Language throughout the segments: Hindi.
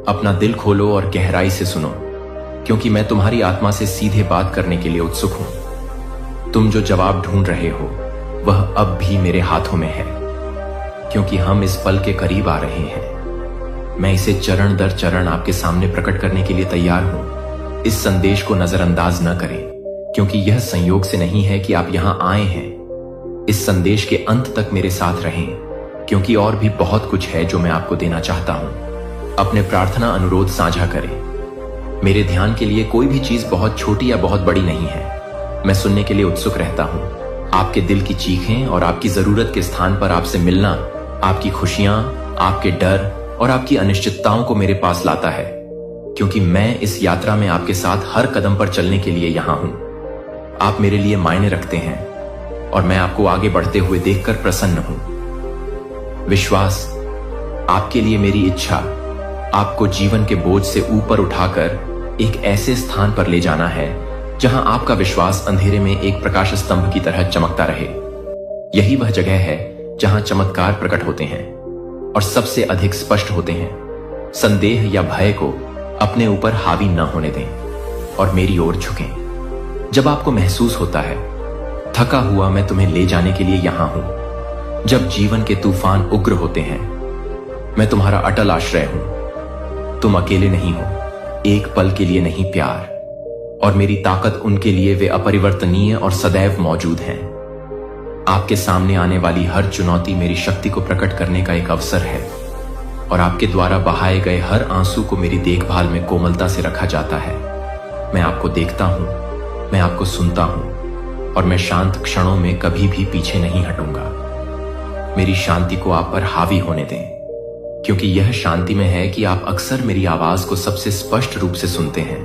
अपना दिल खोलो और गहराई से सुनो, क्योंकि मैं तुम्हारी आत्मा से सीधे बात करने के लिए उत्सुक हूं। तुम जो जवाब ढूंढ रहे हो वह अब भी मेरे हाथों में है, क्योंकि हम इस पल के करीब आ रहे हैं। मैं इसे चरण दर चरण आपके सामने प्रकट करने के लिए तैयार हूं। इस संदेश को नजरअंदाज न करें, क्योंकि यह संयोग से नहीं है कि आप यहां आए हैं। इस संदेश के अंत तक मेरे साथ रहें, क्योंकि और भी बहुत कुछ है जो मैं आपको देना चाहता हूं। अपने प्रार्थना अनुरोध साझा करें। मेरे ध्यान के लिए कोई भी चीज बहुत छोटी या बहुत बड़ी नहीं है। मैं सुनने के लिए उत्सुक रहता हूं। आपके दिल की चीखें और आपकी जरूरत के स्थान पर आपसे मिलना, आपकी खुशियां, आपके डर और आपकी अनिश्चितताओं को मेरे पास लाता है, क्योंकि मैं इस यात्रा में आपके साथ हर कदम पर चलने के लिए यहां हूं। आप मेरे लिए मायने रखते हैं और मैं आपको आगे बढ़ते हुए देखकर प्रसन्न हूं। विश्वास, आपके लिए मेरी इच्छा आपको जीवन के बोझ से ऊपर उठाकर एक ऐसे स्थान पर ले जाना है जहां आपका विश्वास अंधेरे में एक प्रकाश स्तंभ की तरह चमकता रहे। यही वह जगह है जहां चमत्कार प्रकट होते हैं और सबसे अधिक स्पष्ट होते हैं। संदेह या भय को अपने ऊपर हावी न होने दें और मेरी ओर झुकें। जब आपको महसूस होता है थका हुआ मैं तुम्हें ले जाने के लिए यहां हूं। जब जीवन के तूफान उग्र होते हैं मैं तुम्हारा अटल आश्रय हूं। तुम अकेले नहीं हो, एक पल के लिए नहीं प्यार, और मेरी ताकत उनके लिए वे अपरिवर्तनीय और सदैव मौजूद हैं। आपके सामने आने वाली हर चुनौती मेरी शक्ति को प्रकट करने का एक अवसर है, और आपके द्वारा बहाए गए हर आंसू को मेरी देखभाल में कोमलता से रखा जाता है। मैं आपको देखता हूं, मैं आपको सुनता हूं, और मैं शांत क्षणों में कभी भी पीछे नहीं हटूंगा। मेरी शांति को आप पर हावी होने दें, क्योंकि यह शांति में है कि आप अक्सर मेरी आवाज को सबसे स्पष्ट रूप से सुनते हैं।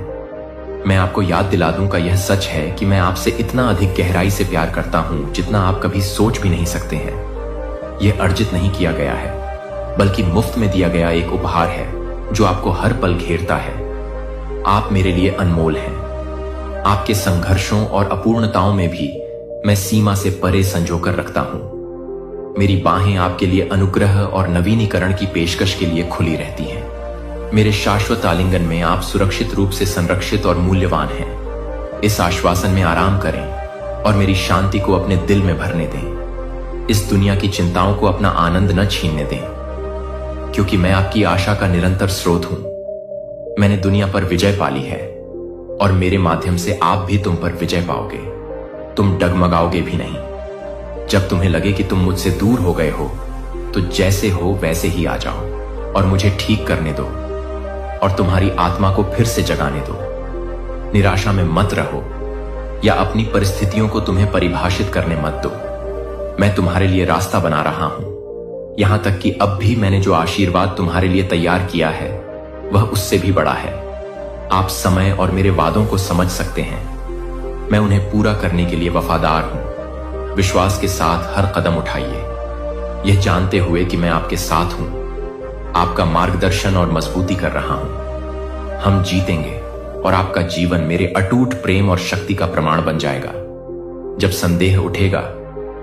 मैं आपको याद दिला दूं का यह सच है कि मैं आपसे इतना अधिक गहराई से प्यार करता हूं जितना आप कभी सोच भी नहीं सकते हैं। यह अर्जित नहीं किया गया है, बल्कि मुफ्त में दिया गया एक उपहार है जो आपको हर पल घेरता है। आप मेरे लिए अनमोल हैं। आपके संघर्षों और अपूर्णताओं में भी मैं सीमा से परे संजोकर रखता हूं। मेरी बाहें आपके लिए अनुग्रह और नवीनीकरण की पेशकश के लिए खुली रहती हैं। मेरे शाश्वत आलिंगन में आप सुरक्षित रूप से संरक्षित और मूल्यवान हैं। इस आश्वासन में आराम करें और मेरी शांति को अपने दिल में भरने दें। इस दुनिया की चिंताओं को अपना आनंद न छीनने दें, क्योंकि मैं आपकी आशा का निरंतर स्रोत हूं। मैंने दुनिया पर विजय पाली है, और मेरे माध्यम से आप भी तुम पर विजय पाओगे। तुम डगमगाओगे भी नहीं। जब तुम्हें लगे कि तुम मुझसे दूर हो गए हो, तो जैसे हो वैसे ही आ जाओ और मुझे ठीक करने दो, और तुम्हारी आत्मा को फिर से जगाने दो। निराशा में मत रहो या अपनी परिस्थितियों को तुम्हें परिभाषित करने मत दो। मैं तुम्हारे लिए रास्ता बना रहा हूं। यहां तक कि अब भी मैंने जो आशीर्वाद तुम्हारे लिए तैयार किया है वह उससे भी बड़ा है। आप समय और मेरे वादों को समझ सकते हैं। मैं उन्हें पूरा करने के लिए वफादार हूं। विश्वास के साथ हर कदम उठाइए, यह जानते हुए कि मैं आपके साथ हूं, आपका मार्गदर्शन और मजबूती कर रहा हूं। हम जीतेंगे और आपका जीवन मेरे अटूट प्रेम और शक्ति का प्रमाण बन जाएगा। जब संदेह उठेगा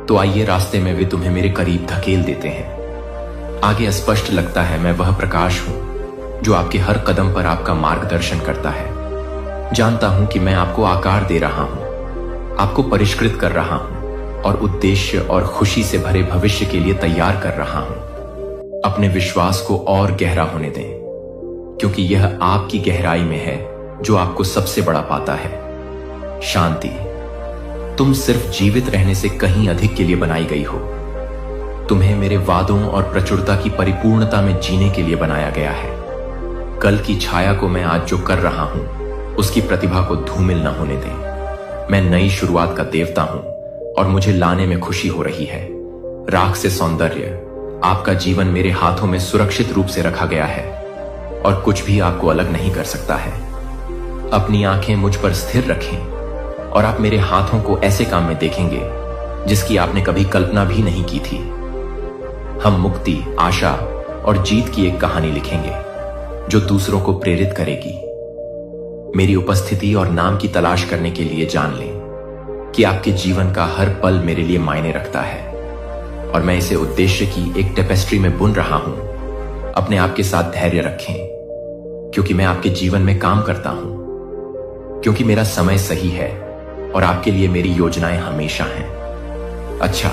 तो आइए रास्ते में वे तुम्हें मेरे करीब धकेल देते हैं। आगे स्पष्ट लगता है मैं वह प्रकाश हूं जो आपके हर कदम पर आपका मार्गदर्शन करता है। जानता हूं कि मैं आपको आकार दे रहा हूं, आपको परिष्कृत कर रहा हूं और उद्देश्य और खुशी से भरे भविष्य के लिए तैयार कर रहा हूं। अपने विश्वास को और गहरा होने दें, क्योंकि यह आपकी गहराई में है जो आपको सबसे बड़ा पाता है। शांति, तुम सिर्फ जीवित रहने से कहीं अधिक के लिए बनाई गई हो। तुम्हें मेरे वादों और प्रचुरता की परिपूर्णता में जीने के लिए बनाया गया है। कल की छाया को मैं आज जो कर रहा हूं उसकी प्रतिभा को धूमिल न होने दें। मैं नई शुरुआत का देवता हूं और मुझे लाने में खुशी हो रही है। राख से सौंदर्य, आपका जीवन मेरे हाथों में सुरक्षित रूप से रखा गया है और कुछ भी आपको अलग नहीं कर सकता है। अपनी आंखें मुझ पर स्थिर रखें और आप मेरे हाथों को ऐसे काम में देखेंगे जिसकी आपने कभी कल्पना भी नहीं की थी। हम मुक्ति, आशा और जीत की एक कहानी लिखेंगे जो दूसरों को प्रेरित करेगी। मेरी उपस्थिति और नाम की तलाश करने के लिए जान लें कि आपके जीवन का हर पल मेरे लिए मायने रखता है और मैं इसे उद्देश्य की एक टेपेस्ट्री में बुन रहा हूं। अपने आप के साथ धैर्य रखें। क्योंकि मैं आपके जीवन में काम करता हूं, क्योंकि मेरा समय सही है और आपके लिए मेरी योजनाएं हमेशा हैं। अच्छा,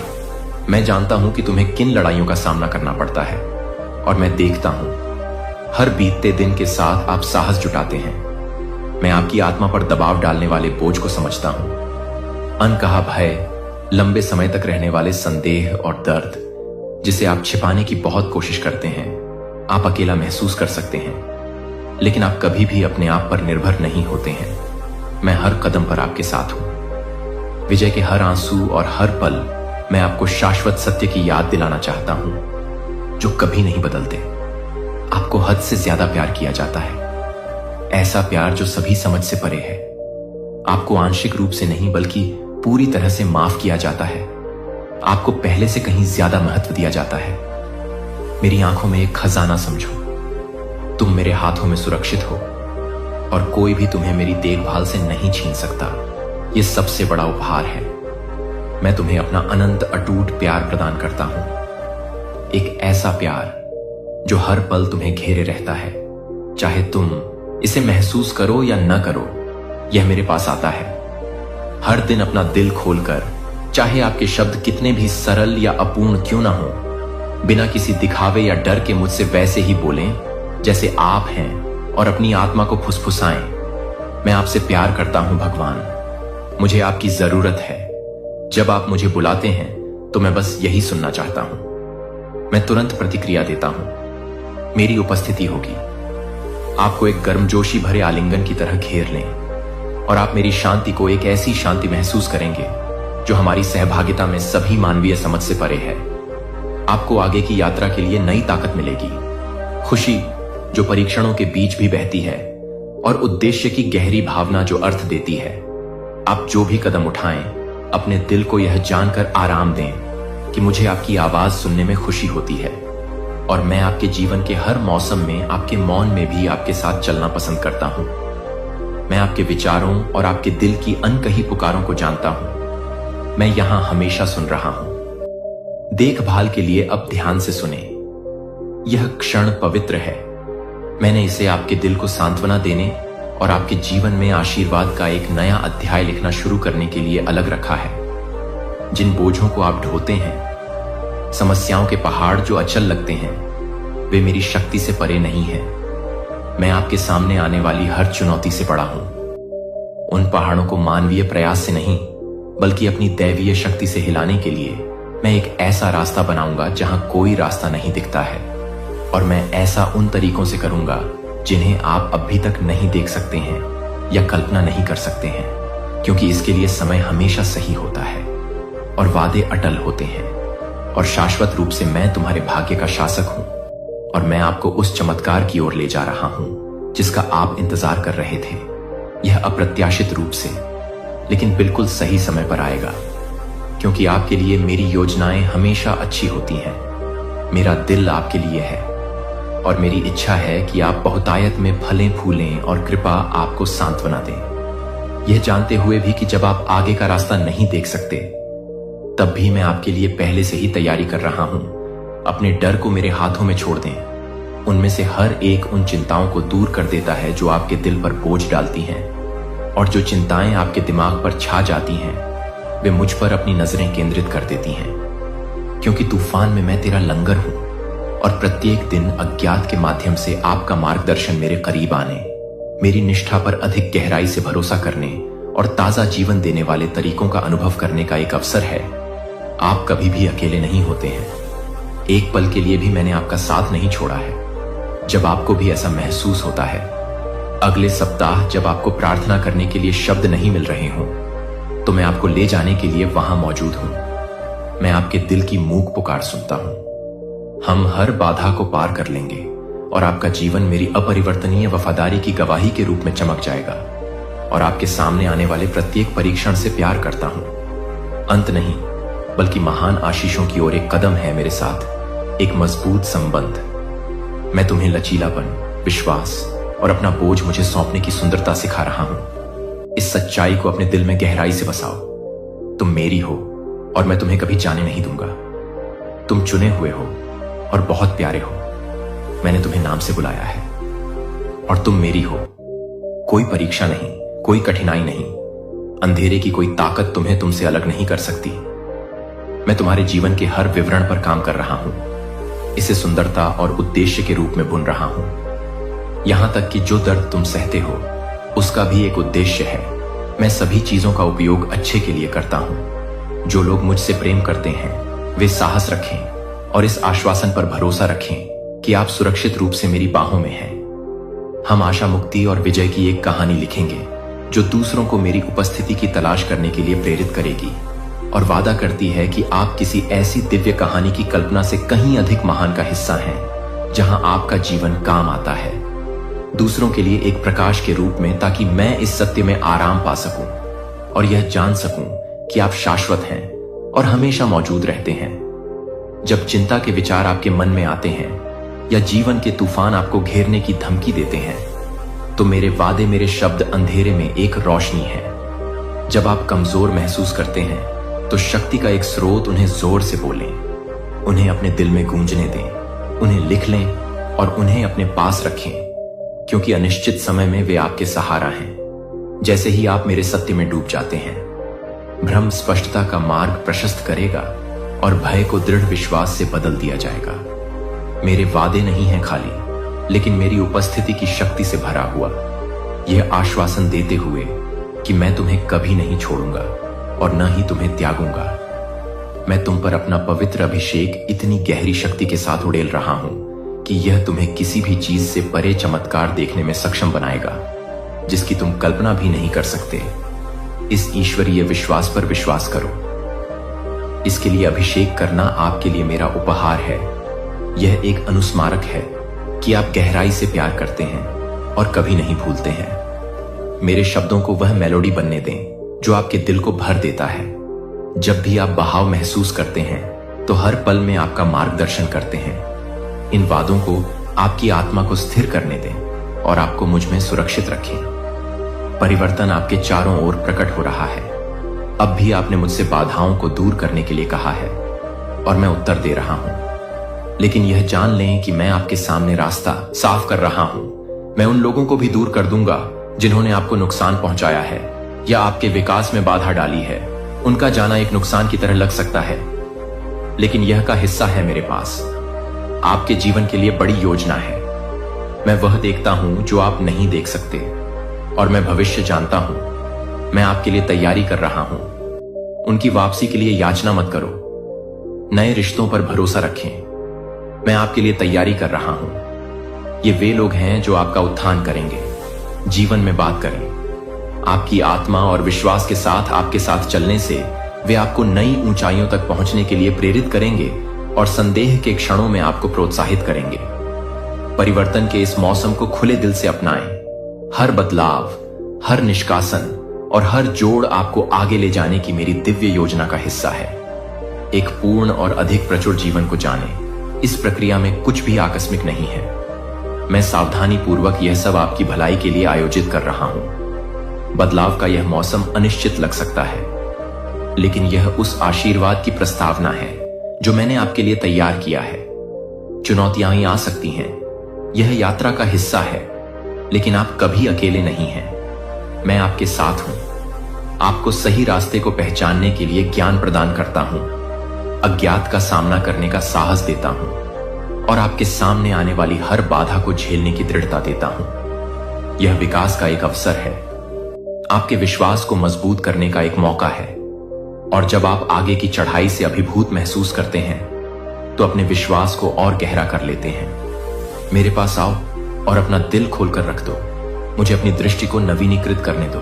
मैं जानता हूं कि तुम्हें किन लड़ाइयों का सामना करना पड़ता है और मैं देखता हूं हर बीतते दिन के साथ आप साहस जुटाते हैं। मैं आपकी आत्मा पर दबाव डालने वाले बोझ को समझता हूं, अनकहा भय, लंबे समय तक रहने वाले संदेह और दर्द जिसे आप छिपाने की बहुत कोशिश करते हैं। आप अकेला महसूस कर सकते हैं, लेकिन आप कभी भी अपने आप पर निर्भर नहीं होते हैं। मैं हर कदम पर आपके साथ हूं। विजय के हर आंसू और हर पल मैं आपको शाश्वत सत्य की याद दिलाना चाहता हूं, जो कभी नहीं बदलते। आपको हद से ज्यादा प्यार किया जाता है, ऐसा प्यार जो सभी समझ से परे है। आपको आंशिक रूप से नहीं बल्कि पूरी तरह से माफ किया जाता है। आपको पहले से कहीं ज्यादा महत्व दिया जाता है। मेरी आंखों में एक खजाना समझो। तुम मेरे हाथों में सुरक्षित हो और कोई भी तुम्हें मेरी देखभाल से नहीं छीन सकता। यह सबसे बड़ा उपहार है। मैं तुम्हें अपना अनंत अटूट प्यार प्रदान करता हूं, एक ऐसा प्यार जो हर पल तुम्हें घेरे रहता है। चाहे तुम इसे महसूस करो या न करो, यह मेरे पास आता है। हर दिन अपना दिल खोलकर, चाहे आपके शब्द कितने भी सरल या अपूर्ण क्यों ना हो, बिना किसी दिखावे या डर के मुझसे वैसे ही बोलें जैसे आप हैं और अपनी आत्मा को फुसफुसाएं। मैं आपसे प्यार करता हूं भगवान, मुझे आपकी जरूरत है। जब आप मुझे बुलाते हैं तो मैं बस यही सुनना चाहता हूं। मैं तुरंत प्रतिक्रिया देता हूं। मेरी उपस्थिति होगी, आपको एक गर्मजोशी भरे आलिंगन की तरह घेर लें और आप मेरी शांति को एक ऐसी शांति महसूस करेंगे जो हमारी सहभागिता में सभी मानवीय समझ से परे है। आपको आगे की यात्रा के लिए नई ताकत मिलेगी, खुशी जो परीक्षणों के बीच भी बहती है और उद्देश्य की गहरी भावना जो अर्थ देती है। आप जो भी कदम उठाएं, अपने दिल को यह जानकर आराम दें कि मुझे आपकी आवाज सुनने में खुशी होती है और मैं आपके जीवन के हर मौसम में, आपके मौन में भी आपके साथ चलना पसंद करता हूं। मैं आपके विचारों और आपके दिल की अनकही पुकारों को जानता हूं। मैं यहां हमेशा सुन रहा हूं। देखभाल के लिए अब ध्यान से सुने। यह क्षण पवित्र है। मैंने इसे आपके दिल को सांत्वना देने और आपके जीवन में आशीर्वाद का एक नया अध्याय लिखना शुरू करने के लिए अलग रखा है। जिन बोझों को आप ढोते हैं, समस्याओं के पहाड़ जो अचल लगते हैं, वे मेरी शक्ति से परे नहीं हैं। मैं आपके सामने आने वाली हर चुनौती से बड़ा हूं। उन पहाड़ों को मानवीय प्रयास से नहीं बल्कि अपनी दैवीय शक्ति से हिलाने के लिए मैं एक ऐसा रास्ता बनाऊंगा जहां कोई रास्ता नहीं दिखता है। और मैं ऐसा उन तरीकों से करूंगा जिन्हें आप अभी तक नहीं देख सकते हैं या कल्पना नहीं कर सकते हैं, क्योंकि इसके लिए समय हमेशा सही होता है और वादे अटल होते हैं। और शाश्वत रूप से मैं तुम्हारे भाग्य का शासक हूं और मैं आपको उस चमत्कार की ओर ले जा रहा हूं जिसका आप इंतजार कर रहे थे। यह अप्रत्याशित रूप से, लेकिन बिल्कुल सही समय पर आएगा, क्योंकि आपके लिए मेरी योजनाएं हमेशा अच्छी होती हैं। मेरा दिल आपके लिए है और मेरी इच्छा है कि आप बहुतायत में फलें फूलें और कृपा आपको सांत्वना दें। यह जानते हुए भी कि जब आप आगे का रास्ता नहीं देख सकते, तब भी मैं आपके लिए पहले से ही तैयारी कर रहा हूं। अपने डर को मेरे हाथों में छोड़ दें। उनमें से हर एक उन चिंताओं को दूर कर देता है जो आपके दिल पर बोझ डालती हैं, और जो चिंताएं आपके दिमाग पर छा जाती हैं, वे मुझ पर अपनी नजरें केंद्रित कर देती हैं। क्योंकि तूफान में मैं तेरा लंगर हूं और प्रत्येक दिन अज्ञात के माध्यम से आपका मार्गदर्शन मेरे करीब आने, मेरी निष्ठा पर अधिक गहराई से भरोसा करने और ताजा जीवन देने वाले तरीकों का अनुभव करने का एक अवसर है। आप कभी भी अकेले नहीं होते हैं। एक पल के लिए भी मैंने आपका साथ नहीं छोड़ा है। जब आपको भी ऐसा महसूस होता है, अगले सप्ताह जब आपको प्रार्थना करने के लिए शब्द नहीं मिल रहे हों, तो मैं आपको ले जाने के लिए वहां मौजूद हूं। मैं आपके दिल की मूक पुकार सुनता हूं। हम हर बाधा को पार कर लेंगे और आपका जीवन मेरी अपरिवर्तनीय वफादारी की गवाही के रूप में चमक जाएगा। और आपके सामने आने वाले प्रत्येक परीक्षण से प्यार करता हूं। अंत नहीं, बल्कि महान आशीषों की ओर एक कदम है मेरे साथ, एक मजबूत संबंध। मैं तुम्हें लचीलापन, विश्वास और अपना बोझ मुझे सौंपने की सुंदरता सिखा रहा हूं। इस सच्चाई को अपने दिल में गहराई से बसाओ। तुम मेरी हो और मैं तुम्हें कभी जाने नहीं दूंगा। तुम चुने हुए हो और बहुत प्यारे हो। मैंने तुम्हें नाम से बुलाया है और तुम मेरी हो। कोई परीक्षा नहीं, कोई कठिनाई नहीं, अंधेरे की कोई ताकत तुम्हें तुमसे अलग नहीं कर सकती। मैं तुम्हारे जीवन के हर विवरण पर काम कर रहा हूं, इसे सुंदरता और उद्देश्य के रूप में बुन रहा हूं। यहां तक कि जो दर्द तुम सहते हो उसका भी एक उद्देश्य है। मैं सभी चीजों का उपयोग अच्छे के लिए करता हूं। जो लोग मुझसे प्रेम करते हैं वे साहस रखें और इस आश्वासन पर भरोसा रखें कि आप सुरक्षित रूप से मेरी बाहों में हैं। हम आशा, मुक्ति और विजय की एक कहानी लिखेंगे जो दूसरों को मेरी उपस्थिति की तलाश करने के लिए प्रेरित करेगी और वादा करती है कि आप किसी ऐसी दिव्य कहानी की कल्पना से कहीं अधिक महान का हिस्सा हैं, जहां आपका जीवन काम आता है दूसरों के लिए एक प्रकाश के रूप में, ताकि मैं इस सत्य में आराम पा सकूं और यह जान सकूं कि आप शाश्वत हैं और हमेशा मौजूद रहते हैं। जब चिंता के विचार आपके मन में आते हैं या जीवन के तूफान आपको घेरने की धमकी देते हैं, तो मेरे वादे, मेरे शब्द अंधेरे में एक रोशनी है। जब आप कमजोर महसूस करते हैं तो शक्ति का एक स्रोत, उन्हें जोर से बोलें, उन्हें अपने दिल में गूंजने दें, उन्हें लिख लें और उन्हें अपने पास रखें, क्योंकि अनिश्चित समय में वे आपके सहारा हैं। जैसे ही आप मेरे सत्य में डूब जाते हैं, भ्रम स्पष्टता का मार्ग प्रशस्त करेगा और भय को दृढ़ विश्वास से बदल दिया जाएगा। मेरे वादे नहीं हैं खाली, लेकिन मेरी उपस्थिति की शक्ति से भरा हुआ, यह आश्वासन देते हुए कि मैं तुम्हें कभी नहीं छोड़ूंगा और न ही तुम्हें त्यागूंगा। मैं तुम पर अपना पवित्र अभिषेक इतनी गहरी शक्ति के साथ उड़ेल रहा हूं कि यह तुम्हें किसी भी चीज से परे चमत्कार देखने में सक्षम बनाएगा जिसकी तुम कल्पना भी नहीं कर सकते। इस ईश्वरीय विश्वास पर विश्वास करो। इसके लिए अभिषेक करना आपके लिए मेरा उपहार है। यह एक अनुस्मारक है कि आप गहराई से प्यार करते हैं और कभी नहीं भूलते हैं। मेरे शब्दों को वह मेलोडी बनने दें जो आपके दिल को भर देता है। जब भी आप बहाव महसूस करते हैं तो हर पल में आपका मार्गदर्शन करते हैं। इन वादों को आपकी आत्मा को स्थिर करने दें और आपको मुझ में सुरक्षित रखें। परिवर्तन आपके चारों ओर प्रकट हो रहा है। अब भी आपने मुझसे बाधाओं को दूर करने के लिए कहा है और मैं उत्तर दे रहा हूं। लेकिन यह जान लें कि मैं आपके सामने रास्ता साफ कर रहा हूं। मैं उन लोगों को भी दूर कर दूंगा जिन्होंने आपको नुकसान पहुंचाया है या आपके विकास में बाधा डाली है। उनका जाना एक नुकसान की तरह लग सकता है, लेकिन यह का हिस्सा है मेरे पास। आपके जीवन के लिए बड़ी योजना है। मैं वह देखता हूं जो आप नहीं देख सकते और मैं भविष्य जानता हूं। मैं आपके लिए तैयारी कर रहा हूं। उनकी वापसी के लिए याचना मत करो। नए रिश्तों पर भरोसा रखें। मैं आपके लिए तैयारी कर रहा हूं। ये वे लोग हैं जो आपका उत्थान करेंगे, जीवन में बात करें। आपकी आत्मा और विश्वास के साथ आपके साथ चलने से वे आपको नई ऊंचाइयों तक पहुंचने के लिए प्रेरित करेंगे और संदेह के क्षणों में आपको प्रोत्साहित करेंगे। परिवर्तन के इस मौसम को खुले दिल से अपनाएं। हर बदलाव, हर निष्कासन और हर जोड़ आपको आगे ले जाने की मेरी दिव्य योजना का हिस्सा है। एक पूर्ण और अधिक प्रचुर जीवन को जाने। इस प्रक्रिया में कुछ भी आकस्मिक नहीं है। मैं सावधानी पूर्वक यह सब आपकी भलाई के लिए आयोजित कर रहा हूं। बदलाव का यह मौसम अनिश्चित लग सकता है, लेकिन यह उस आशीर्वाद की प्रस्तावना है जो मैंने आपके लिए तैयार किया है। चुनौतियां ही आ सकती हैं, यह यात्रा का हिस्सा है, लेकिन आप कभी अकेले नहीं हैं। मैं आपके साथ हूं। आपको सही रास्ते को पहचानने के लिए ज्ञान प्रदान करता हूं, अज्ञात का सामना करने का साहस देता हूं और आपके सामने आने वाली हर बाधा को झेलने की दृढ़ता देता हूं। यह विकास का एक अवसर है, आपके विश्वास को मजबूत करने का एक मौका है। और जब आप आगे की चढ़ाई से अभिभूत महसूस करते हैं तो अपने विश्वास को और गहरा कर लेते हैं। मेरे पास आओ और अपना दिल खोलकर रख दो। मुझे अपनी दृष्टि को नवीनीकृत करने दो।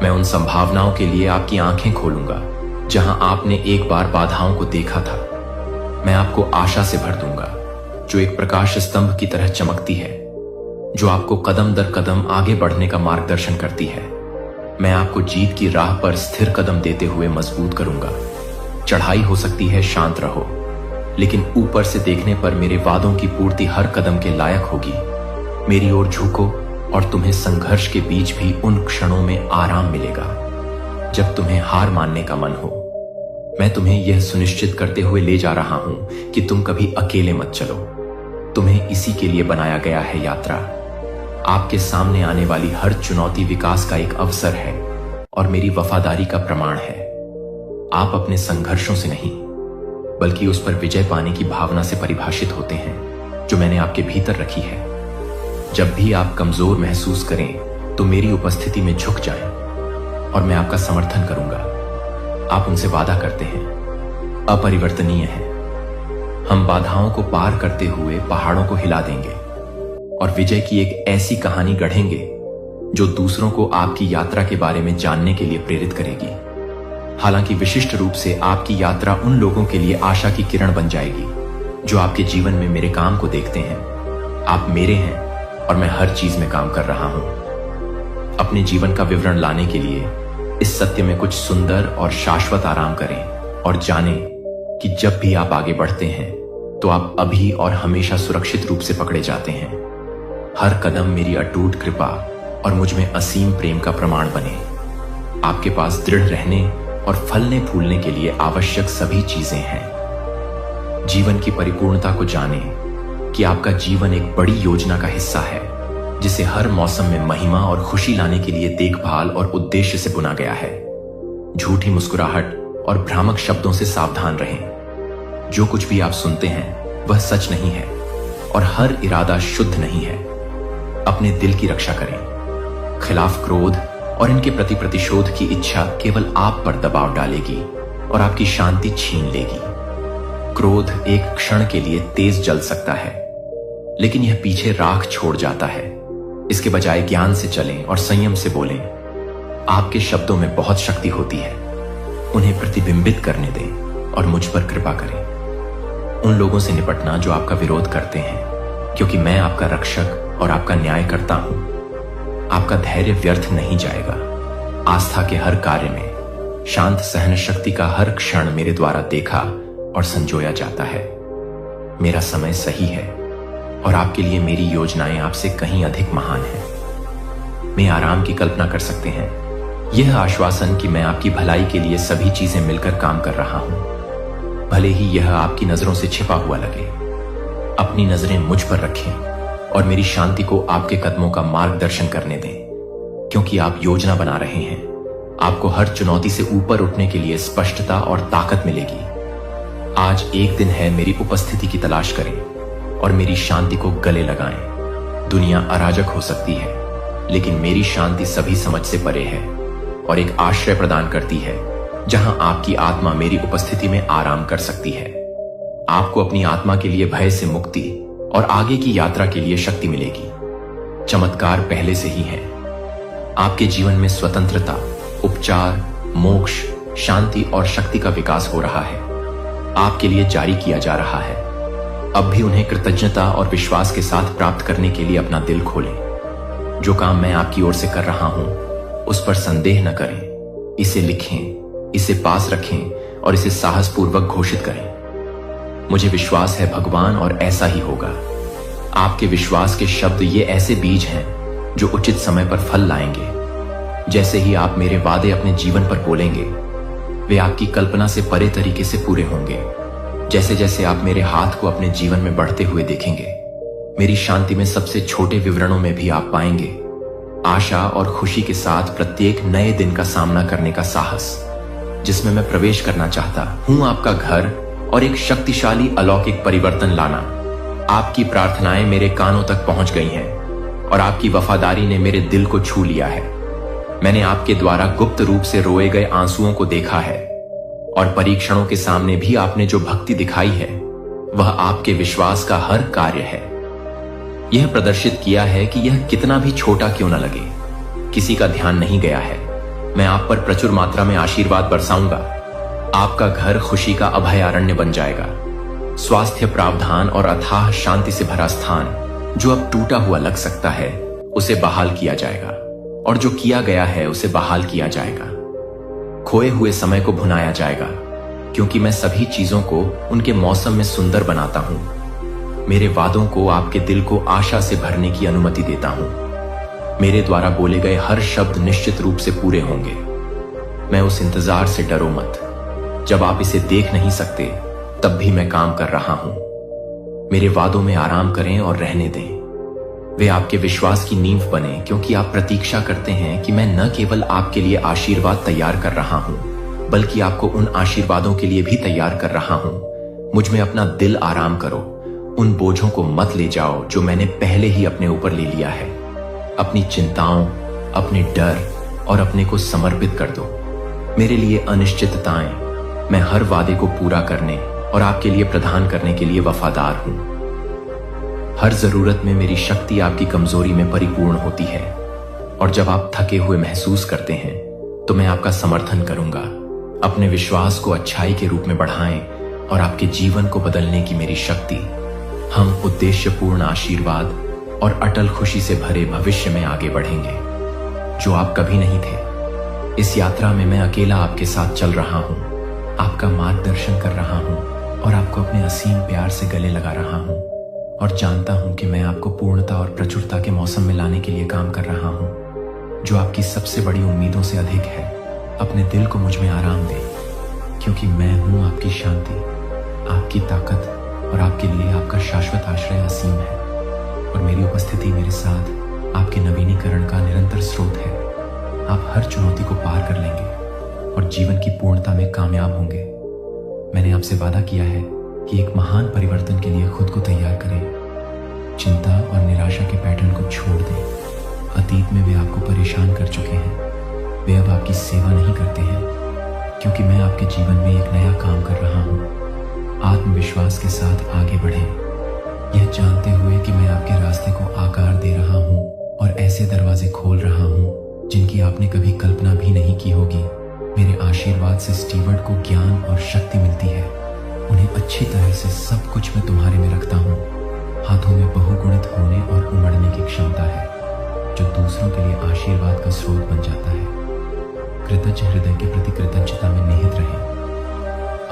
मैं उन संभावनाओं के लिए आपकी आंखें खोलूंगा जहां आपने एक बार बाधाओं को देखा था। मैं आपको आशा से भर दूंगा जो एक प्रकाश स्तंभ की तरह चमकती है, जो आपको कदम दर कदम आगे बढ़ने का मार्गदर्शन करती है। मैं आपको जीत की राह पर स्थिर कदम देते हुए मजबूत करूंगा। चढ़ाई हो सकती है, शांत रहो, लेकिन ऊपर से देखने पर मेरे वादों की पूर्ति हर कदम के लायक होगी। मेरी ओर झुको और तुम्हें संघर्ष के बीच भी उन क्षणों में आराम मिलेगा जब तुम्हें हार मानने का मन हो। मैं तुम्हें यह सुनिश्चित करते हुए ले जा रहा हूं कि तुम कभी अकेले मत चलो। तुम्हें इसी के लिए बनाया गया है यात्रा। आपके सामने आने वाली हर चुनौती विकास का एक अवसर है और मेरी वफादारी का प्रमाण है। आप अपने संघर्षों से नहीं बल्कि उस पर विजय पाने की भावना से परिभाषित होते हैं जो मैंने आपके भीतर रखी है। जब भी आप कमजोर महसूस करें तो मेरी उपस्थिति में झुक जाएं और मैं आपका समर्थन करूंगा। आप उनसे वादा करते हैं, अपरिवर्तनीय हैं। हम बाधाओं को पार करते हुए पहाड़ों को हिला देंगे और विजय की एक ऐसी कहानी गढ़ेंगे जो दूसरों को आपकी यात्रा के बारे में जानने के लिए प्रेरित करेगी। हालांकि विशिष्ट रूप से आपकी यात्रा उन लोगों के लिए आशा की किरण बन जाएगी जो आपके जीवन में मेरे काम को देखते हैं। आप मेरे हैं और मैं हर चीज में काम कर रहा हूं। अपने जीवन का विवरण लाने के लिए इस सत्य में कुछ सुंदर और शाश्वत आराम करें और जानें कि जब भी आप आगे बढ़ते हैं तो आप अभी और हमेशा सुरक्षित रूप से पकड़े जाते हैं। हर कदम मेरी अटूट कृपा और मुझ में असीम प्रेम का प्रमाण बने। आपके पास दृढ़ रहने और फलने फूलने के लिए आवश्यक सभी चीजें हैं। जीवन की परिपूर्णता को जानें कि आपका जीवन एक बड़ी योजना का हिस्सा है जिसे हर मौसम में महिमा और खुशी लाने के लिए देखभाल और उद्देश्य से बुना गया है। झूठी मुस्कुराहट और भ्रामक शब्दों से सावधान रहें। जो कुछ भी आप सुनते हैं वह सच नहीं है और हर इरादा शुद्ध नहीं है। अपने दिल की रक्षा करें। खिलाफ क्रोध और इनके प्रति प्रतिशोध की इच्छा केवल आप पर दबाव डालेगी और आपकी शांति छीन लेगी। क्रोध एक क्षण के लिए तेज जल सकता है लेकिन यह पीछे राख छोड़ जाता है। इसके बजाय ज्ञान से चलें और संयम से बोलें। आपके शब्दों में बहुत शक्ति होती है। उन्हें प्रतिबिंबित करने दें और मुझ पर कृपा करें। उन लोगों से निपटना जो आपका विरोध करते हैं, क्योंकि मैं आपका रक्षक और आपका न्याय करता हूं। आपका धैर्य व्यर्थ नहीं जाएगा। आस्था के हर कार्य में शांत सहन शक्ति का हर क्षण मेरे द्वारा देखा और संजोया जाता है। मेरा समय सही है और आपके लिए मेरी योजनाएं आपसे कहीं अधिक महान हैं। मैं आराम की कल्पना कर सकते हैं। यह आश्वासन कि मैं आपकी भलाई के लिए सभी चीजें मिलकर काम कर रहा हूं, भले ही यह आपकी नजरों से छिपा हुआ लगे। अपनी नजरें मुझ पर रखें और मेरी शांति को आपके कदमों का मार्गदर्शन करने दें, क्योंकि आप योजना बना रहे हैं। आपको हर चुनौती से ऊपर उठने के लिए स्पष्टता और ताकत मिलेगी। आज एक दिन है, मेरी उपस्थिति की तलाश करें और मेरी शांति को गले लगाएं। दुनिया अराजक हो सकती है लेकिन मेरी शांति सभी समझ से परे है और एक आश्रय प्रदान करती है जहां आपकी आत्मा मेरी उपस्थिति में आराम कर सकती है। आपको अपनी आत्मा के लिए भय से मुक्ति और आगे की यात्रा के लिए शक्ति मिलेगी। चमत्कार पहले से ही है। आपके जीवन में स्वतंत्रता, उपचार, मोक्ष, शांति और शक्ति का विकास हो रहा है। आपके लिए जारी किया जा रहा है। अब भी उन्हें कृतज्ञता और विश्वास के साथ प्राप्त करने के लिए अपना दिल खोलें। जो काम मैं आपकी ओर से कर रहा हूं उस पर संदेह न करें। इसे लिखें, इसे पास रखें और इसे साहसपूर्वक घोषित करें। मुझे विश्वास है भगवान, और ऐसा ही होगा। आपके विश्वास के शब्द ये ऐसे बीज हैं जो उचित समय पर फल लाएंगे। जैसे ही आप मेरे वादे अपने जीवन पर बोलेंगे, वे आपकी कल्पना से परे तरीके से पूरे होंगे। जैसे जैसे आप मेरे हाथ को अपने जीवन में बढ़ते हुए देखेंगे, मेरी शांति में सबसे छोटे विवरणों में भी आप पाएंगे आशा और खुशी के साथ प्रत्येक नए दिन का सामना करने का साहस, जिसमें मैं प्रवेश करना चाहता हूं। आपका घर और एक शक्तिशाली अलौकिक परिवर्तन लाना। आपकी प्रार्थनाएं मेरे कानों तक पहुंच गई हैं और आपकी वफादारी ने मेरे दिल को छू लिया है। मैंने आपके द्वारा गुप्त रूप से रोए गए आंसुओं को देखा है और परीक्षणों के सामने भी आपने जो भक्ति दिखाई है वह आपके विश्वास का हर कार्य है। यह प्रदर्शित किया है कि यह कितना भी छोटा क्यों न लगे, किसी का ध्यान नहीं गया है। मैं आप पर प्रचुर मात्रा में आशीर्वाद बरसाऊंगा। आपका घर खुशी का अभयारण्य बन जाएगा। स्वास्थ्य, प्रावधान और अथाह शांति से भरा स्थान जो अब टूटा हुआ लग सकता है उसे बहाल किया जाएगा और जो किया गया है उसे बहाल किया जाएगा। खोए हुए समय को भुनाया जाएगा, क्योंकि मैं सभी चीजों को उनके मौसम में सुंदर बनाता हूं। मेरे वादों को आपके दिल को आशा से भरने की अनुमति देता हूं। मेरे द्वारा बोले गए हर शब्द निश्चित रूप से पूरे होंगे। मैं उस इंतजार से डरो मत। जब आप इसे देख नहीं सकते तब भी मैं काम कर रहा हूं। मेरे वादों में आराम करें और रहने दें। वे आपके विश्वास की नींव बने, क्योंकि आप प्रतीक्षा करते हैं कि मैं न केवल आपके लिए आशीर्वाद तैयार कर रहा हूं, बल्कि आपको उन आशीर्वादों के लिए भी तैयार कर रहा हूं। मुझ में अपना दिल आराम करो। उन बोझों को मत ले जाओ जो मैंने पहले ही अपने ऊपर ले लिया है। अपनी चिंताओं, अपने डर और अपने को समर्पित कर दो। मेरे लिए अनिश्चितताएं, मैं हर वादे को पूरा करने और आपके लिए प्रदान करने के लिए वफादार हूं। हर जरूरत में मेरी शक्ति आपकी कमजोरी में परिपूर्ण होती है, और जब आप थके हुए महसूस करते हैं तो मैं आपका समर्थन करूंगा। अपने विश्वास को अच्छाई के रूप में बढ़ाएं और आपके जीवन को बदलने की मेरी शक्ति। हम उद्देश्यपूर्ण आशीर्वाद और अटल खुशी से भरे भविष्य में आगे बढ़ेंगे, जो आप कभी नहीं थे। इस यात्रा में मैं अकेला आपके साथ चल रहा हूं, आपका मार्गदर्शन कर रहा हूं और आपको अपने असीम प्यार से गले लगा रहा हूं, और जानता हूं कि मैं आपको पूर्णता और प्रचुरता के मौसम में लाने के लिए काम कर रहा हूं, जो आपकी सबसे बड़ी उम्मीदों से अधिक है। अपने दिल को मुझ में आराम दे, क्योंकि मैं हूं आपकी शांति, आपकी ताकत और आपके लिए आपका शाश्वत आश्रय असीम है। और मेरी उपस्थिति मेरे साथ आपके नवीनीकरण का निरंतर स्रोत है। आप हर चुनौती को पार कर लेंगे और जीवन की पूर्णता में कामयाब होंगे। मैंने आपसे वादा किया है कि एक महान परिवर्तन के लिए खुद को तैयार करें। चिंता और निराशा के पैटर्न को छोड़ दें। अतीत में वे आपको परेशान कर चुके हैं, वे अब आपकी सेवा नहीं करते हैं, क्योंकि मैं आपके जीवन में एक नया काम कर रहा हूं। आत्मविश्वास के साथ आगे बढ़ें, यह जानते हुए कि मैं आपके रास्ते को आकार दे रहा हूं और ऐसे दरवाजे खोल रहा हूं जिनकी आपने कभी कल्पना भी नहीं की होगी। मेरे आशीर्वाद से स्टीवर्ड को ज्ञान और शक्ति मिलती है। उन्हें अच्छी तरह से सब कुछ मैं तुम्हारे में रखता हूँ। हाथों में बहुगुणित होने और उमड़ने की क्षमता है, जो दूसरों के लिए आशीर्वाद का स्रोत बन जाता है। कृतज्ञ हृदय के प्रति कृतज्ञता में निहित रहें।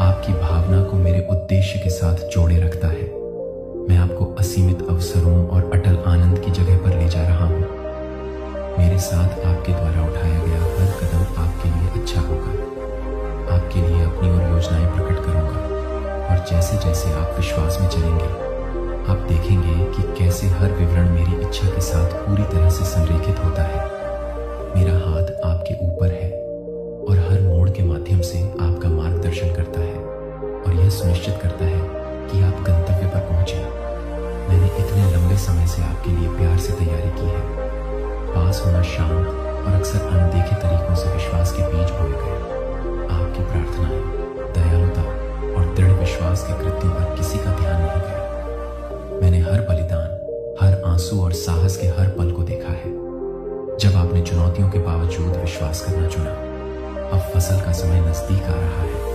आपकी भावना को मेरे उद्देश्य के साथ जोड़े रखता है। मैं आपको असीमित अवसरों और अटल आनंद की जगह पर ले जा रहा हूँ। मेरे साथ आपके द्वारा उठाया गया हर कदम आपके लिए अच्छा होगा। आपके लिए अपनी और योजनाएं प्रकट करूंगा, और जैसे जैसे आप विश्वास में चलेंगे, आप देखेंगे कि कैसे हर विवरण मेरी इच्छा के साथ पूरी तरह से संरेखित होता है। मेरा हाथ आपके ऊपर है और हर मोड़ के माध्यम से आपका मार्गदर्शन करता है, और यह सुनिश्चित करता है कि आप गंतव्य पर पहुंचे। मैंने इतने लंबे समय से आपके लिए प्यार से तैयारी की है। पास होना शांत और अक्सर अनदेखे तरीकों से विश्वास के बीज बोए गए। आपकी प्रार्थनाएं, दयालुता और दृढ़ विश्वास के कृत्यों पर किसी का ध्यान नहीं गया। मैंने हर बलिदान, हर आंसू और साहस के हर पल को देखा है। जब आपने चुनौतियों के बावजूद विश्वास करना चुना, अब फसल का समय नजदीक आ रहा है।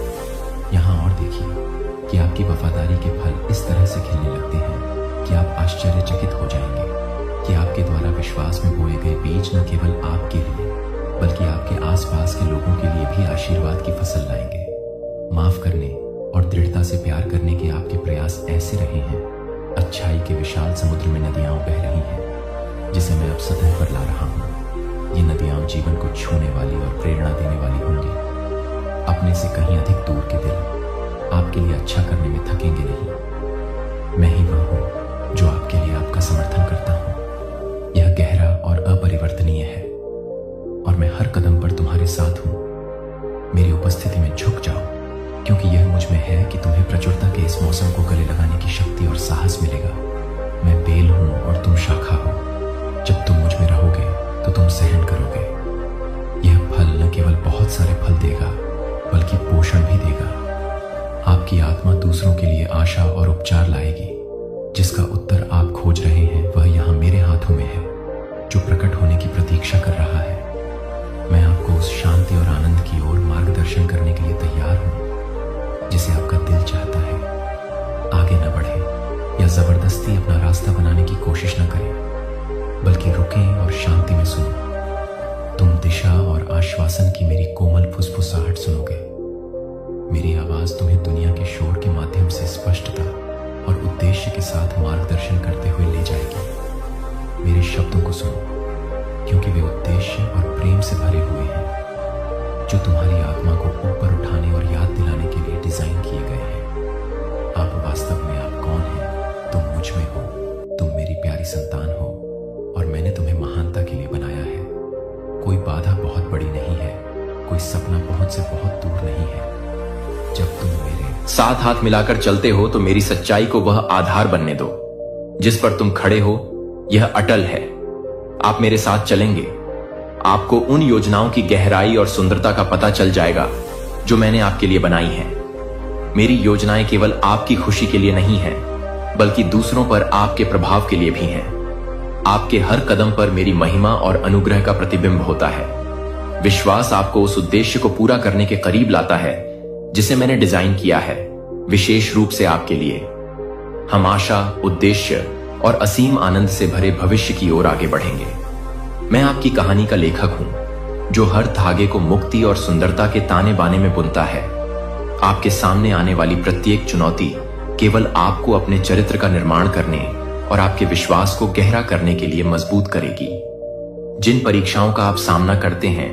यहाँ और देखिए कि आपकी वफादारी के फल इस तरह से खिलने लगते हैं कि आप आश्चर्यचकित हो जाएंगे कि आपके द्वारा विश्वास में बोए गए बीज न केवल आपके लिए, बल्कि आपके आसपास के लोगों के लिए भी आशीर्वाद की फसल लाएंगे। माफ करने और दृढ़ता से प्यार करने के आपके प्रयास ऐसे रहे हैं, अच्छाई के विशाल समुद्र में नदियां बह रही हैं, जिसे मैं अब सतह पर ला रहा हूँ। ये नदियां जीवन को छूने वाली और प्रेरणा देने वाली होंगी। अपने से कहीं अधिक दूर के दिल आपके लिए अच्छा करने में थकेंगे नहीं। मैं ही वह हूं जो आपके लिए आपका समर्थन करता हूं। यह गहरा और अपरिवर्तनीय है, और मैं हर कदम पर तुम्हारे साथ हूं। मेरी उपस्थिति में झुक जाओ, क्योंकि यह मुझ में है कि तुम्हें प्रचुरता के इस मौसम को गले लगाने की शक्ति और साहस मिलेगा। मैं बेल हूं और तुम शाखा हो। जब तुम मुझ में रहोगे तो तुम सहन करोगे। यह फल न केवल बहुत सारे फल देगा, बल्कि पोषण भी देगा। आपकी आत्मा दूसरों के लिए आशा और उपचार लाएगी। जिसका उत्तर आप खोज रहे हैं वह यहाँ मेरे हाथों में है, जो प्रकट होने की प्रतीक्षा कर रहा है। मैं आपको उस शांति और आनंद की ओर मार्गदर्शन करने के लिए तैयार हूं, जिसे आपका दिल चाहता है। आगे न बढ़े या जबरदस्ती अपना रास्ता बनाने की कोशिश न करें, बल्कि रुकें और शांति में सुनो। तुम दिशा और आश्वासन की मेरी कोमल फुसफुसाहट सुनोगे। मेरी आवाज तुम्हें दुनिया के शोर के माध्यम से स्पष्टता और उद्देश्य के साथ मार्गदर्शन करते हुए ले जाएगी। मेरे शब्दों को सुनो, क्योंकि वे उद्देश्य और प्रेम से भरे हुए हैं, जो तुम्हारी आत्मा को ऊपर उठाने और याद दिलाने के लिए डिजाइन किए गए हैं। आप वास्तव में आप कौन हैं? तुम मुझ में हो, तुम मेरी प्यारी संतान हो। कोई बाधा बहुत बड़ी नहीं है, कोई सपना पहुंच से बहुत दूर नहीं है। जब तुम मेरे साथ हाथ मिलाकर चलते हो तो मेरी सच्चाई को वह आधार बनने दो जिस पर तुम खड़े हो। यह अटल है। आप मेरे साथ चलेंगे, आपको उन योजनाओं की गहराई और सुंदरता का पता चल जाएगा जो मैंने आपके लिए बनाई है। मेरी योजनाएं केवल आपकी खुशी के लिए नहीं है, बल्कि दूसरों पर आपके प्रभाव के लिए भी हैं। आपके हर कदम पर मेरी महिमा और अनुग्रह का प्रतिबिंब होता है। विश्वास आपको उस उद्देश्य को पूरा करने के करीब लाता है जिसे मैंने डिजाइन किया है, विशेष रूप से आपके लिए। हम आशा, उद्देश्य और असीम आनंद से भरे भविष्य की ओर आगे बढ़ेंगे। मैं आपकी कहानी का लेखक हूं जो हर धागे को मुक्ति और सुंदरता के ताने बाने में बुनता है। आपके सामने आने वाली प्रत्येक चुनौती केवल आपको अपने चरित्र का निर्माण करने और आपके विश्वास को गहरा करने के लिए मजबूत करेगी। जिन परीक्षाओं का आप सामना करते हैं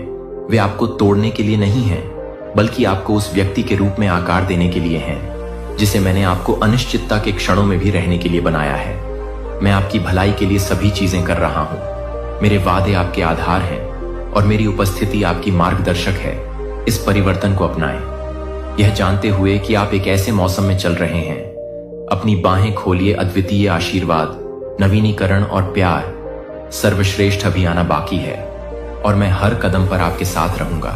वे आपको तोड़ने के लिए नहीं हैं, बल्कि आपको उस व्यक्ति के रूप में आकार देने के लिए हैं जिसे मैंने आपको अनिश्चितता के क्षणों में भी रहने के लिए बनाया है। मैं आपकी भलाई के लिए सभी चीजें कर रहा हूं। मेरे वादे आपके आधार हैं और मेरी उपस्थिति आपकी मार्गदर्शक है। इस परिवर्तन को अपनाएं, यह जानते हुए कि आप एक ऐसे मौसम में चल रहे हैं। अपनी बाहें खोलिए, अद्वितीय आशीर्वाद, नवीनीकरण और प्यार, सर्वश्रेष्ठ अभी आना बाकी है और मैं हर कदम पर आपके साथ रहूंगा।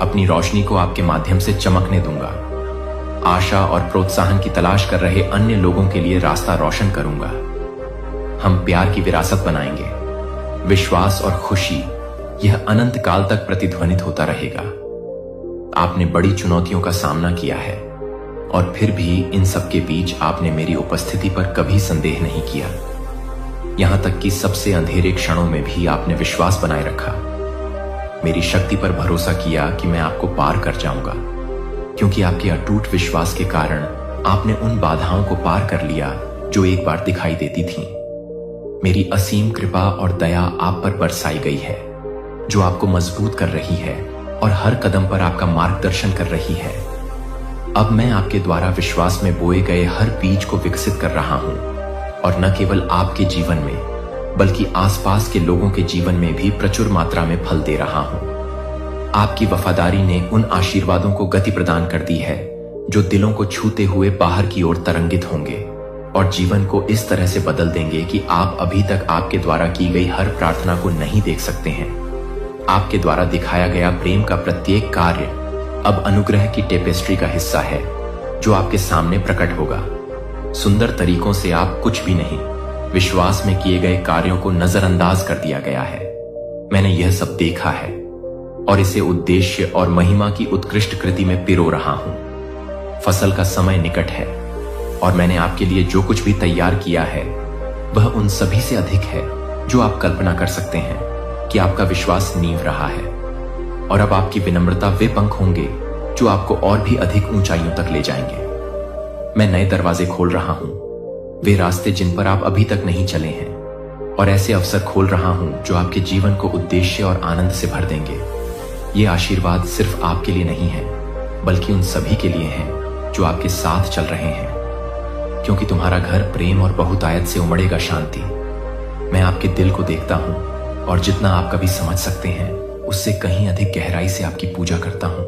अपनी रोशनी को आपके माध्यम से चमकने दूंगा। आशा और प्रोत्साहन की तलाश कर रहे अन्य लोगों के लिए रास्ता रोशन करूंगा। हम प्यार की विरासत बनाएंगे। विश्वास और खुशी यह अनंत काल तक प्रतिध्वनित होता रहेगा। आपने बड़ी चुनौतियों का सामना किया है और फिर भी इन सब के बीच आपने मेरी उपस्थिति पर कभी संदेह नहीं किया। यहां तक कि सबसे अंधेरे क्षणों में भी आपने विश्वास बनाए रखा। मेरी शक्ति पर भरोसा किया कि मैं आपको पार कर जाऊंगा, क्योंकि आपके अटूट विश्वास के कारण आपने उन बाधाओं को पार कर लिया जो एक बार दिखाई देती थीं। मेरी असीम कृपा और दया आप पर बरसाई गई है, जो आपको मजबूत कर रही है और हर कदम पर आपका मार्गदर्शन कर रही है। अब मैं आपके द्वारा विश्वास में बोए गए हर बीज को विकसित कर रहा हूं और न केवल आपके जीवन में बल्कि आसपास के लोगों के जीवन में भी प्रचुर मात्रा में फल दे रहा हूं। आपकी वफादारी ने उन आशीर्वादों को गति प्रदान कर दी है जो दिलों को छूते हुए बाहर की ओर तरंगित होंगे और जीवन को इस तरह से बदल देंगे कि आप अभी तक आपके द्वारा की गई हर प्रार्थना को नहीं देख सकते हैं। आपके द्वारा दिखाया गया प्रेम का प्रत्येक कार्य अब अनुग्रह की टेपेस्ट्री का हिस्सा है जो आपके सामने प्रकट होगा। सुंदर तरीकों से आप कुछ भी नहीं, विश्वास में किए गए कार्यों को नजरअंदाज कर दिया गया है। मैंने यह सब देखा है और इसे उद्देश्य और महिमा की उत्कृष्ट कृति में पिरो रहा हूं। फसल का समय निकट है और मैंने आपके लिए जो कुछ भी तैयार किया है वह उन सभी से अधिक है जो आप कल्पना कर सकते हैं कि आपका विश्वास नींव रहा है। और अब आपकी विनम्रता वे पंख होंगे जो आपको और भी अधिक ऊंचाइयों तक ले जाएंगे। मैं नए दरवाजे खोल रहा हूं, वे रास्ते जिन पर आप अभी तक नहीं चले हैं, और ऐसे अवसर खोल रहा हूं जो आपके जीवन को उद्देश्य और आनंद से भर देंगे। ये आशीर्वाद सिर्फ आपके लिए नहीं है, बल्कि उन सभी के लिए हैं जो आपके साथ चल रहे हैं, क्योंकि तुम्हारा घर प्रेम और बहुतायत से उमड़ेगा शांति। मैं आपके दिल को देखता हूं और जितना आप कभी समझ सकते हैं उससे कहीं अधिक गहराई से आपकी पूजा करता हूं।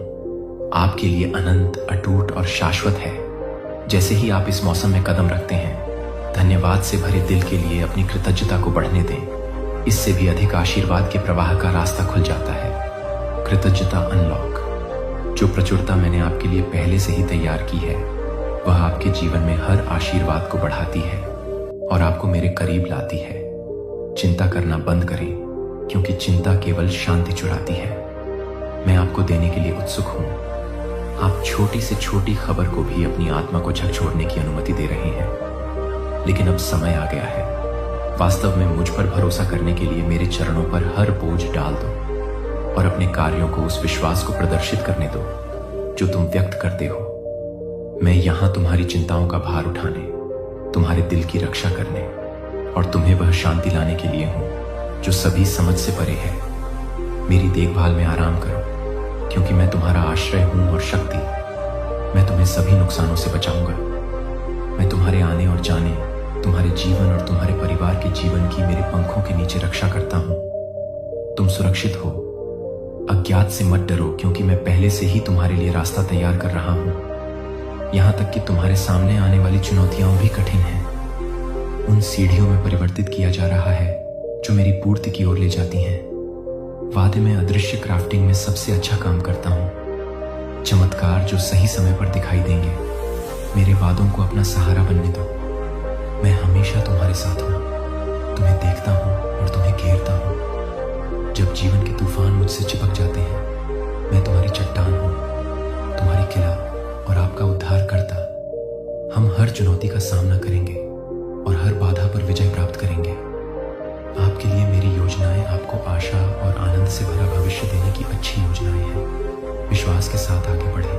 आपके लिए अनंत, अटूट और शाश्वत है। जैसे ही आप इस मौसम में कदम रखते हैं, धन्यवाद से भरे दिल के लिए अपनी कृतज्ञता को बढ़ने दें। इससे भी अधिक आशीर्वाद के प्रवाह का रास्ता खुल जाता है। कृतज्ञता अनलॉक। जो प्रचुरता मैंने आपके लिए पहले से ही तैयार की है वह आपके जीवन में हर आशीर्वाद को बढ़ाती है और आपको मेरे करीब लाती है। चिंता करना बंद करें, क्योंकि चिंता केवल शांति चुराती है। मैं आपको देने के लिए उत्सुक हूं। आप छोटी से छोटी खबर को भी अपनी आत्मा को झकझोरने की अनुमति दे रहे हैं, लेकिन अब समय आ गया है। वास्तव में मुझ पर भरोसा करने के लिए मेरे चरणों पर हर बोझ डाल दो और अपने कार्यों को, उस विश्वास को प्रदर्शित करने दो जो तुम व्यक्त करते हो। मैं यहां तुम्हारी चिंताओं का भार उठाने, तुम्हारे दिल की रक्षा करने और तुम्हें वह शांति लाने के लिए हूं जो सभी समझ से परे है। मेरी देखभाल में आराम करो, क्योंकि मैं तुम्हारा आश्रय हूं और शक्ति। मैं तुम्हें सभी नुकसानों से बचाऊंगा। मैं तुम्हारे आने और जाने, तुम्हारे जीवन और तुम्हारे परिवार के जीवन की मेरे पंखों के नीचे रक्षा करता हूं। तुम सुरक्षित हो। अज्ञात से मत डरो, क्योंकि मैं पहले से ही तुम्हारे लिए रास्ता तैयार कर रहा हूं। यहां तक कि तुम्हारे सामने आने वाली चुनौतियां भी कठिन हैं। उन सीढ़ियों में परिवर्तित किया जा रहा है जो मेरी पूर्ति की ओर ले जाती हैं। वादे में अदृश्य क्राफ्टिंग में सबसे अच्छा काम करता हूं। चमत्कार जो सही समय पर दिखाई देंगे। मेरे वादों को अपना सहारा बनने दो। मैं हमेशा तुम्हारे साथ हूं। तुम्हें देखता हूं और तुम्हें घेरता हूं। जब जीवन के तूफान मुझसे चिपक जाते हैं, मैं तुम्हारी चट्टान हूं, तुम्हारी किला और आपका उद्धार करता। हम हर चुनौती का सामना करेंगे और हर बाधा पर विजय प्राप्त करेंगे। आपके लिए मेरी योजनाएं आपको आशा और आनंद से भरा भविष्य देने की अच्छी योजनाएं हैं। विश्वास के साथ आगे बढ़ें,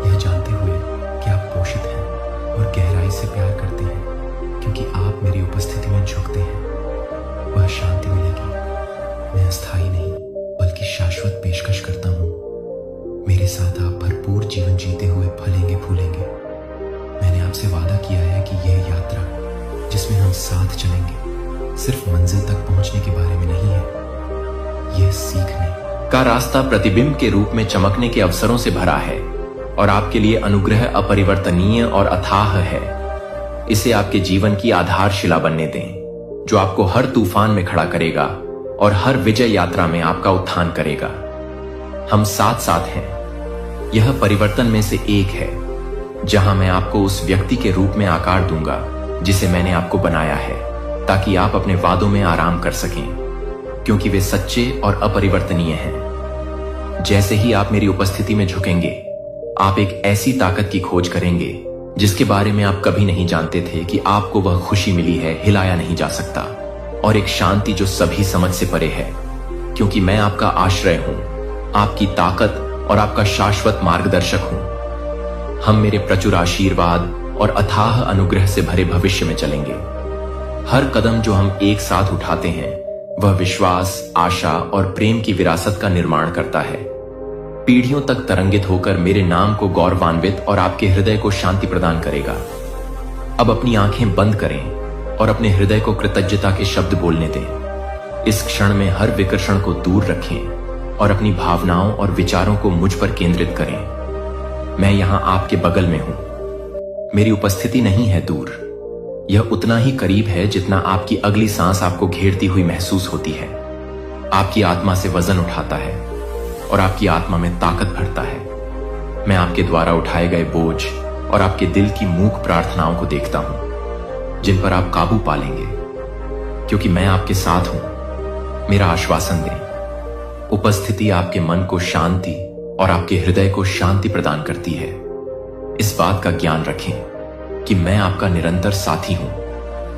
यह जानते हुए कि आप पोषित हैं और गहराई से प्यार करते हैं, क्योंकि आप मेरी उपस्थिति में झुकते हैं। वह शांति मिलेगी। मैं अस्थायी नहीं बल्कि शाश्वत पेशकश करता हूं। मेरे साथ आप भरपूर जीवन जीते हुए फलेंगे फूलेंगे। मैंने आपसे वादा किया है कि यह यात्रा जिसमें हम साथ चलेंगे सिर्फ मंजिल तक पहुंचने के बारे में नहीं है, यह सीखने का रास्ता प्रतिबिंब के रूप में चमकने के अवसरों से भरा है और आपके लिए अनुग्रह अपरिवर्तनीय और अथाह है। इसे आपके जीवन की आधारशिला बनने दें, जो आपको हर तूफान में खड़ा करेगा और हर विजय यात्रा में आपका उत्थान करेगा। हम साथ साथ हैं। यह परिवर्तन में से एक है, जहां मैं आपको उस व्यक्ति के रूप में आकार दूंगा जिसे मैंने आपको बनाया है, ताकि आप अपने वादों में आराम कर सकें, क्योंकि वे सच्चे और अपरिवर्तनीय हैं। जैसे ही आप मेरी उपस्थिति में झुकेंगे, आप एक ऐसी ताकत की खोज करेंगे जिसके बारे में आप कभी नहीं जानते थे कि आपको वह खुशी मिली है, हिलाया नहीं जा सकता, और एक शांति जो सभी समझ से परे है, क्योंकि मैं आपका आश्रय हूं, आपकी ताकत और आपका शाश्वत मार्गदर्शक हूं। हम मेरे प्रचुर आशीर्वाद और अथाह अनुग्रह से भरे भविष्य में चलेंगे। हर कदम जो हम एक साथ उठाते हैं, वह विश्वास, आशा और प्रेम की विरासत का निर्माण करता है। पीढ़ियों तक तरंगित होकर मेरे नाम को गौरवान्वित और आपके हृदय को शांति प्रदान करेगा। अब अपनी आंखें बंद करें और अपने हृदय को कृतज्ञता के शब्द बोलने दें। इस क्षण में हर विकर्षण को दूर रखें और अपनी भावनाओं और विचारों को मुझ पर केंद्रित करें। मैं यहां आपके बगल में हूं। मेरी उपस्थिति नहीं है दूर, यह उतना ही करीब है जितना आपकी अगली सांस आपको घेरती हुई महसूस होती है। आपकी आत्मा से वजन उठाता है और आपकी आत्मा में ताकत भरता है। मैं आपके द्वारा उठाए गए बोझ और आपके दिल की मूक प्रार्थनाओं को देखता हूं, जिन पर आप काबू पा लेंगे, क्योंकि मैं आपके साथ हूं। मेरा आश्वासन दें। उपस्थिति आपके मन को शांति और आपके हृदय को शांति प्रदान करती है। इस बात का ज्ञान रखें कि मैं आपका निरंतर साथी हूं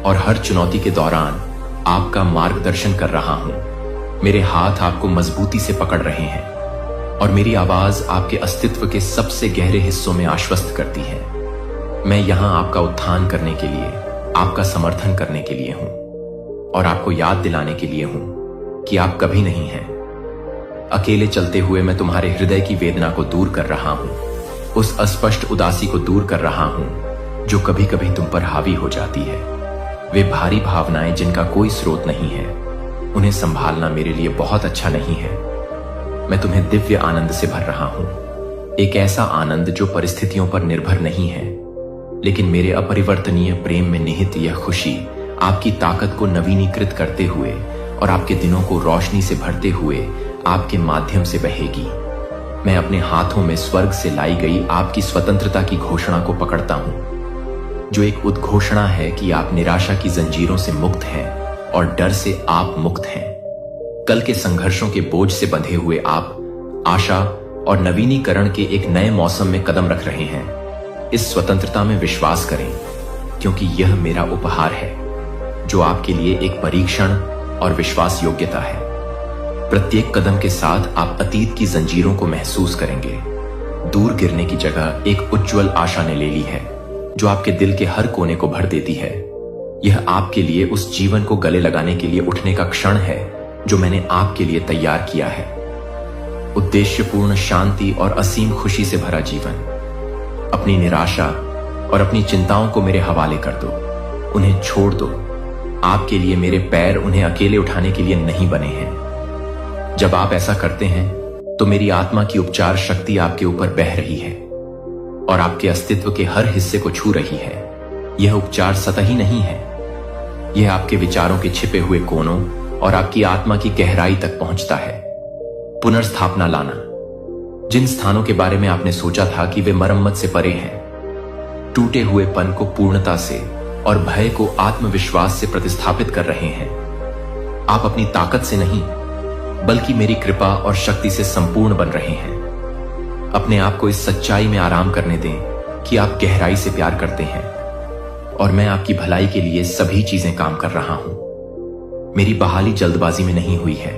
और हर चुनौती के दौरान आपका मार्गदर्शन कर रहा हूं। मेरे हाथ आपको मजबूती से पकड़ रहे हैं और मेरी आवाज आपके अस्तित्व के सबसे गहरे हिस्सों में आश्वस्त करती है। मैं यहां आपका उत्थान करने के लिए, आपका समर्थन करने के लिए हूं और आपको याद दिलाने के लिए हूं कि आप कभी नहीं हैं अकेले। चलते हुए मैं तुम्हारे हृदय की वेदना को दूर कर रहा हूं, उस अस्पष्ट उदासी को दूर कर रहा हूं जो कभी कभी तुम पर हावी हो जाती है। वे भारी भावनाएं जिनका कोई स्रोत नहीं है, उन्हें संभालना मेरे लिए बहुत अच्छा नहीं है। मैं तुम्हें दिव्य आनंद से भर रहा हूं, एक ऐसा आनंद जो परिस्थितियों पर निर्भर नहीं है, लेकिन मेरे अपरिवर्तनीय प्रेम में निहित यह खुशी आपकी ताकत को नवीनीकृत करते हुए और आपके दिनों को रोशनी से भरते हुए आपके माध्यम से बहेगी। मैं अपने हाथों में स्वर्ग से लाई गई आपकी स्वतंत्रता की घोषणा को पकड़ता हूं, जो एक उद्घोषणा है कि आप निराशा की जंजीरों से मुक्त हैं और डर से आप मुक्त हैं। कल के संघर्षों के बोझ से बंधे हुए आप आशा और नवीनीकरण के एक नए मौसम में कदम रख रहे हैं। इस स्वतंत्रता में विश्वास करें, क्योंकि यह मेरा उपहार है, जो आपके लिए एक परीक्षण और विश्वास योग्यता है। प्रत्येक कदम के साथ आप अतीत की जंजीरों को महसूस करेंगे। दूर गिरने की जगह एक उज्जवल आशा ने ले ली है, जो आपके दिल के हर कोने को भर देती है। यह आपके लिए उस जीवन को गले लगाने के लिए उठने का क्षण है जो मैंने आपके लिए तैयार किया है। उद्देश्यपूर्ण शांति और असीम खुशी से भरा जीवन। अपनी निराशा और अपनी चिंताओं को मेरे हवाले कर दो, उन्हें छोड़ दो। आपके लिए मेरे पैर उन्हें अकेले उठाने के लिए नहीं बने हैं। जब आप ऐसा करते हैं तो मेरी आत्मा की उपचार शक्ति आपके ऊपर बह रही है और आपके अस्तित्व के हर हिस्से को छू रही है। यह उपचार सतही नहीं है, यह आपके विचारों के छिपे हुए कोनों और आपकी आत्मा की गहराई तक पहुंचता है। पुनर्स्थापना लाना, जिन स्थानों के बारे में आपने सोचा था कि वे मरम्मत से परे हैं, टूटे हुए पन को पूर्णता से और भय को आत्मविश्वास से प्रतिस्थापित कर रहे हैं। आप अपनी ताकत से नहीं बल्कि मेरी कृपा और शक्ति से संपूर्ण बन रहे हैं। अपने आप को इस सच्चाई में आराम करने दें कि आप गहराई से प्यार करते हैं और मैं आपकी भलाई के लिए सभी चीजें काम कर रहा हूं। मेरी बहाली जल्दबाजी में नहीं हुई है,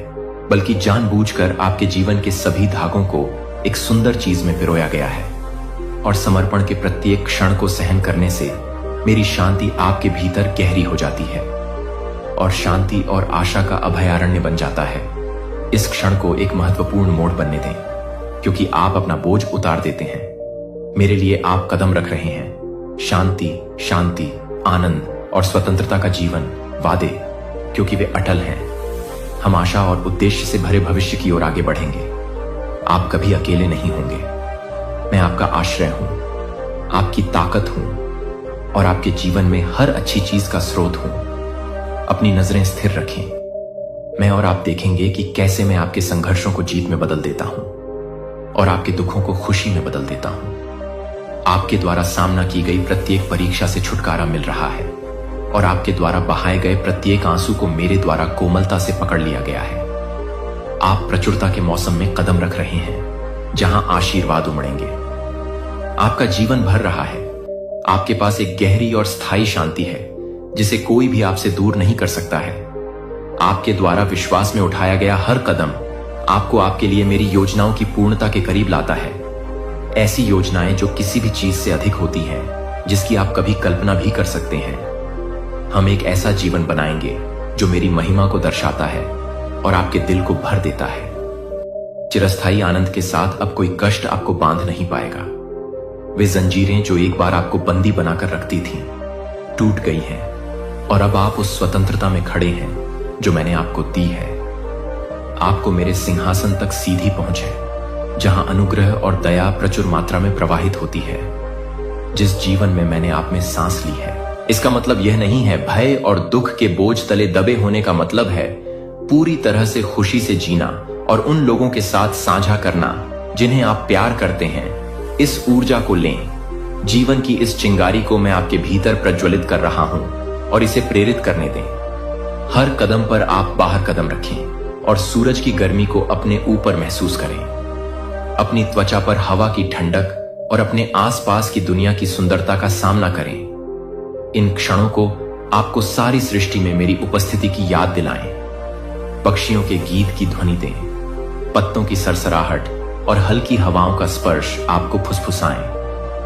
बल्कि जानबूझकर आपके जीवन के सभी धागों को एक सुंदर चीज में पिरोया गया है और समर्पण के प्रत्येक क्षण को सहन करने से मेरी शांति आपके भीतर गहरी हो जाती है और शांति और आशा का अभयारण्य बन जाता है। इस क्षण को एक महत्वपूर्ण मोड़ बनने दें, क्योंकि आप अपना बोझ उतार देते हैं। मेरे लिए आप कदम रख रहे हैं शांति, शांति, आनंद और स्वतंत्रता का जीवन वादे, क्योंकि वे अटल हैं। हम आशा और उद्देश्य से भरे भविष्य की ओर आगे बढ़ेंगे। आप कभी अकेले नहीं होंगे। मैं आपका आश्रय हूं, आपकी ताकत हूं और आपके जीवन में हर अच्छी चीज का स्रोत हूं। अपनी नजरें स्थिर रखें। मैं और आप देखेंगे कि कैसे मैं आपके संघर्षों को जीत में बदल देता हूं और आपके दुखों को खुशी में बदल देता हूं। आपके द्वारा सामना की गई प्रत्येक परीक्षा से छुटकारा मिल रहा है और आपके द्वारा बहाए गए प्रत्येक आंसू को मेरे द्वारा कोमलता से पकड़ लिया गया है। आप प्रचुरता के मौसम में कदम रख रहे हैं, जहां आशीर्वाद उमड़ेंगे। आपका जीवन भर रहा है। आपके पास एक गहरी और स्थायी शांति है जिसे कोई भी आपसे दूर नहीं कर सकता है। आपके द्वारा विश्वास में उठाया गया हर कदम आपको आपके लिए मेरी योजनाओं की पूर्णता के करीब लाता है। ऐसी योजनाएं जो किसी भी चीज से अधिक होती हैं, जिसकी आप कभी कल्पना भी कर सकते हैं। हम एक ऐसा जीवन बनाएंगे जो मेरी महिमा को दर्शाता है और आपके दिल को भर देता है। चिरस्थायी आनंद के साथ अब कोई कष्ट आपको बांध नहीं पाएगा। वे जंजीरें जो एक बार आपको बंदी बनाकर रखती थीं, टूट गई हैं और अब आप उस स्वतंत्रता में खड़े हैं जो मैंने आपको दी है। आपको मेरे सिंहासन तक सीधी पहुंच है, जहां अनुग्रह और दया प्रचुर मात्रा में प्रवाहित होती है। जिस जीवन में मैंने आप में सांस ली है, इसका मतलब यह नहीं है भय और दुख के बोझ तले दबे होने का मतलब है पूरी तरह से खुशी से जीना और उन लोगों के साथ साझा करना जिन्हें आप प्यार करते हैं। इस ऊर्जा को लें। जीवन की इस चिंगारी को मैं आपके भीतर प्रज्वलित कर रहा हूं और इसे प्रेरित करने दें। हर कदम पर आप बाहर कदम रखें और सूरज की गर्मी को अपने ऊपर महसूस करें। अपनी त्वचा पर हवा की ठंडक और अपने आसपास की दुनिया की सुंदरता का सामना करें। इन क्षणों को आपको सारी सृष्टि में मेरी उपस्थिति की याद दिलाएं। पक्षियों के गीत की ध्वनि दें, पत्तों की सरसराहट और हल्की हवाओं का स्पर्श आपको फुसफुसाएं।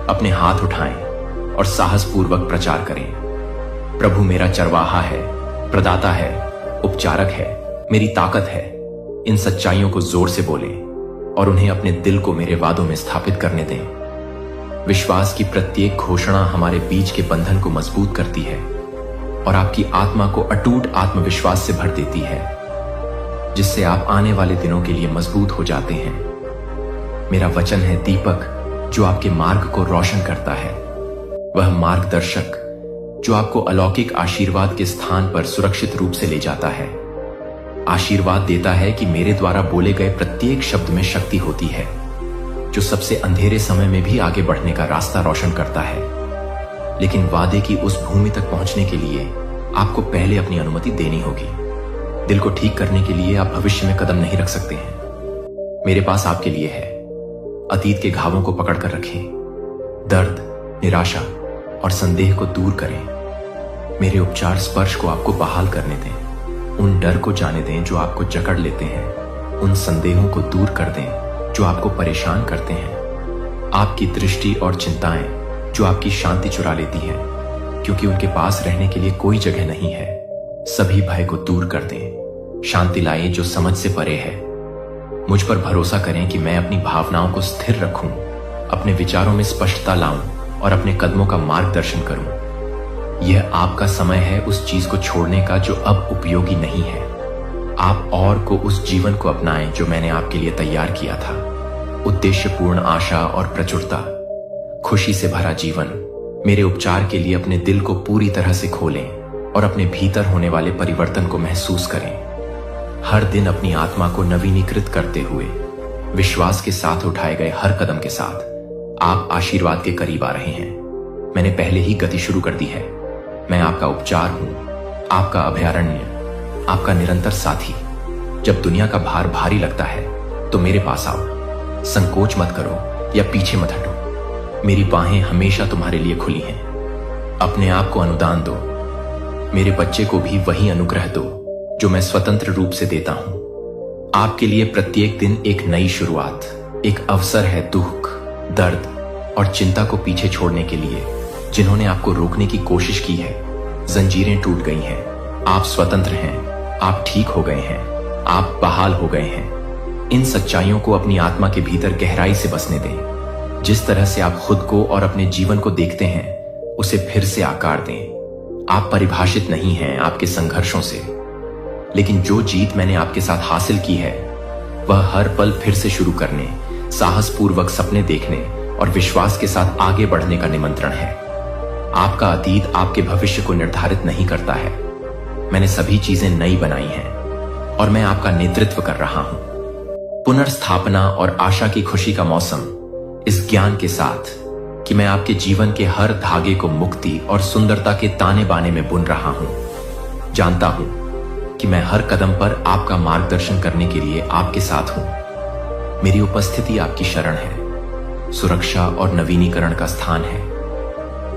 अपने हाथ उठाएं और साहसपूर्वक प्रचार करें, प्रभु मेरा चरवाहा है, प्रदाता है, उपचारक है, मेरी ताकत है। इन सच्चाइयों को जोर से बोलें और उन्हें अपने दिल को मेरे वादों में स्थापित करने दें। विश्वास की प्रत्येक घोषणा हमारे बीच के बंधन को मजबूत करती है और आपकी आत्मा को अटूट आत्मविश्वास से भर देती है, जिससे आप आने वाले दिनों के लिए मजबूत हो जाते हैं। मेरा वचन है दीपक जो आपके मार्ग को रोशन करता है, वह मार्गदर्शक जो आपको अलौकिक आशीर्वाद के स्थान पर सुरक्षित रूप से ले जाता है। आशीर्वाद देता है कि मेरे द्वारा बोले गए प्रत्येक शब्द में शक्ति होती है, जो सबसे अंधेरे समय में भी आगे बढ़ने का रास्ता रोशन करता है। लेकिन वादे की उस भूमि तक पहुंचने के लिए आपको पहले अपनी अनुमति देनी होगी। दिल को ठीक करने के लिए आप भविष्य में कदम नहीं रख सकते हैं। मेरे पास आपके लिए है। अतीत के घावों को पकड़कर रखें, दर्द, निराशा और संदेह को दूर करें। मेरे उपचार स्पर्श को आपको बहाल करने दें। उन डर को जाने दें जो आपको जकड़ लेते हैं। उन संदेहों को दूर कर दें जो आपको परेशान करते हैं। आपकी दृष्टि और चिंताएं जो आपकी शांति चुरा लेती हैं, क्योंकि उनके पास रहने के लिए कोई जगह नहीं है। सभी भय को दूर कर दें। शांति लाएं जो समझ से परे है। मुझ पर भरोसा करें कि मैं अपनी भावनाओं को स्थिर रखूं, अपने विचारों में स्पष्टता लाऊं और अपने कदमों का मार्गदर्शन करूं। यह आपका समय है उस चीज को छोड़ने का जो अब उपयोगी नहीं है। आप और को उस जीवन को अपनाएं जो मैंने आपके लिए तैयार किया था। उद्देश्यपूर्ण आशा और प्रचुरता, खुशी से भरा जीवन। मेरे उपचार के लिए अपने दिल को पूरी तरह से खोलें और अपने भीतर होने वाले परिवर्तन को महसूस करें। हर दिन अपनी आत्मा को नवीनीकृत करते हुए विश्वास के साथ उठाए गए हर कदम के साथ आप आशीर्वाद के करीब आ रहे हैं। मैंने पहले ही गति शुरू कर दी है। मैं आपका उपचार हूं, आपका अभयारण्य, आपका निरंतर साथी। जब दुनिया का भार भारी लगता है तो मेरे पास आओ। संकोच मत करो या पीछे मत हटो। मेरी बाहें हमेशा तुम्हारे लिए खुली हैं। अपने आप को अनुदान दो। मेरे बच्चे को भी वही अनुग्रह दो जो मैं स्वतंत्र रूप से देता हूं। आपके लिए प्रत्येक दिन एक नई शुरुआत, एक अवसर है दुख, दर्द और चिंता को पीछे छोड़ने के लिए। जिन्होंने आपको रोकने की कोशिश की है, जंजीरें टूट गई हैं। आप स्वतंत्र हैं, आप ठीक हो गए हैं, आप बहाल हो गए हैं। इन सच्चाइयों को अपनी आत्मा के भीतर गहराई से बसने दें। जिस तरह से आप खुद को और अपने जीवन को देखते हैं, उसे फिर से आकार दें। आप परिभाषित नहीं हैं आपके संघर्षों से, लेकिन जो जीत मैंने आपके साथ हासिल की है वह हर पल फिर से शुरू करने, साहसपूर्वक सपने देखने और विश्वास के साथ आगे बढ़ने का निमंत्रण है। आपका अतीत आपके भविष्य को निर्धारित नहीं करता है। मैंने सभी चीजें नई बनाई हैं और मैं आपका नेतृत्व कर रहा हूं। पुनर्स्थापना और आशा की खुशी का मौसम, इस ज्ञान के साथ कि मैं आपके जीवन के हर धागे को मुक्ति और सुंदरता के ताने बाने में बुन रहा हूं। जानता हूं कि मैं हर कदम पर आपका मार्गदर्शन करने के लिए आपके साथ हूं। मेरी उपस्थिति आपकी शरण है, सुरक्षा और नवीनीकरण का स्थान है।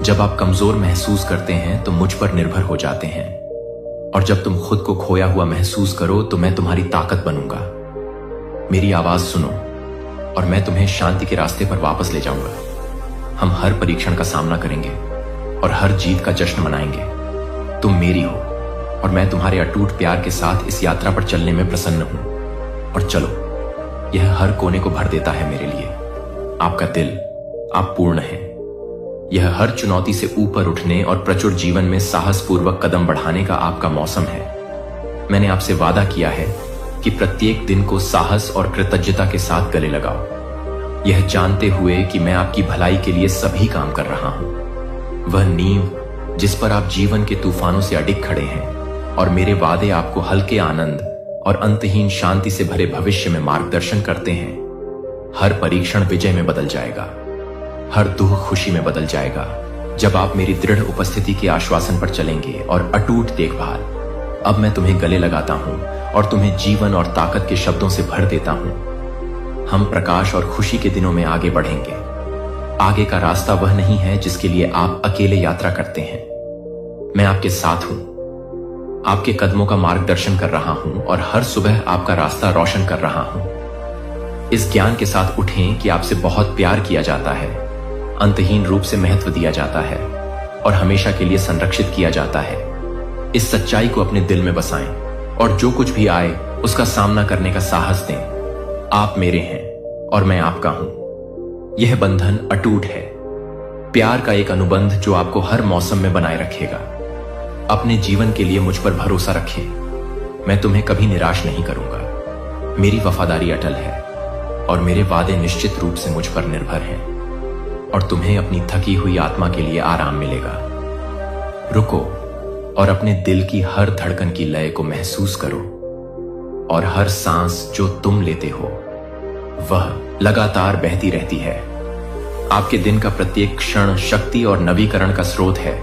जब आप कमजोर महसूस करते हैं तो मुझ पर निर्भर हो जाते हैं, और जब तुम खुद को खोया हुआ महसूस करो तो मैं तुम्हारी ताकत बनूंगा। मेरी आवाज सुनो और मैं तुम्हें शांति के रास्ते पर वापस ले जाऊंगा। हम हर परीक्षण का सामना करेंगे और हर जीत का जश्न मनाएंगे। तुम मेरी हो और मैं तुम्हारे अटूट प्यार के साथ इस यात्रा पर चलने में प्रसन्न हूं। और चलो, यह हर कोने को भर देता है मेरे लिए। आपका दिल, आप पूर्ण हैं। यह हर चुनौती से ऊपर उठने और प्रचुर जीवन में साहसपूर्वक कदम बढ़ाने का आपका मौसम है। मैंने आपसे वादा किया है कि प्रत्येक दिन को साहस और कृतज्ञता के साथ गले लगाओ, यह जानते हुए कि मैं आपकी भलाई के लिए सभी काम कर रहा हूं। वह नींव जिस पर आप जीवन के तूफानों से अडिग खड़े हैं, और मेरे वादे आपको हल्के आनंद और अंतहीन शांति से भरे भविष्य में मार्गदर्शन करते हैं। हर परीक्षण विजय में बदल जाएगा, हर दुख खुशी में बदल जाएगा जब आप मेरी दृढ़ उपस्थिति के आश्वासन पर चलेंगे और अटूट देखभाल। अब मैं तुम्हें गले लगाता हूं और तुम्हें जीवन और ताकत के शब्दों से भर देता हूं। हम प्रकाश और खुशी के दिनों में आगे बढ़ेंगे। आगे का रास्ता वह नहीं है जिसके लिए आप अकेले यात्रा करते हैं। मैं आपके साथ हूं, आपके कदमों का मार्गदर्शन कर रहा हूं और हर सुबह आपका रास्ता रोशन कर रहा हूं। इस ज्ञान के साथ उठें कि आपसे बहुत प्यार किया जाता है, अंतहीन रूप से महत्व दिया जाता है और हमेशा के लिए संरक्षित किया जाता है। इस सच्चाई को अपने दिल में बसाएं और जो कुछ भी आए उसका सामना करने का साहस दें। आप मेरे हैं और मैं आपका हूं। यह बंधन अटूट है, प्यार का एक अनुबंध जो आपको हर मौसम में बनाए रखेगा। अपने जीवन के लिए मुझ पर भरोसा रखें। मैं तुम्हें कभी निराश नहीं करूंगा। मेरी वफादारी अटल है और मेरे वादे निश्चित रूप से मुझ पर निर्भर हैं, और तुम्हें अपनी थकी हुई आत्मा के लिए आराम मिलेगा। रुको और अपने दिल की हर धड़कन की लय को महसूस करो, और हर सांस जो तुम लेते हो वह लगातार बहती रहती है। आपके दिन का प्रत्येक क्षण शक्ति और नवीकरण का स्रोत है।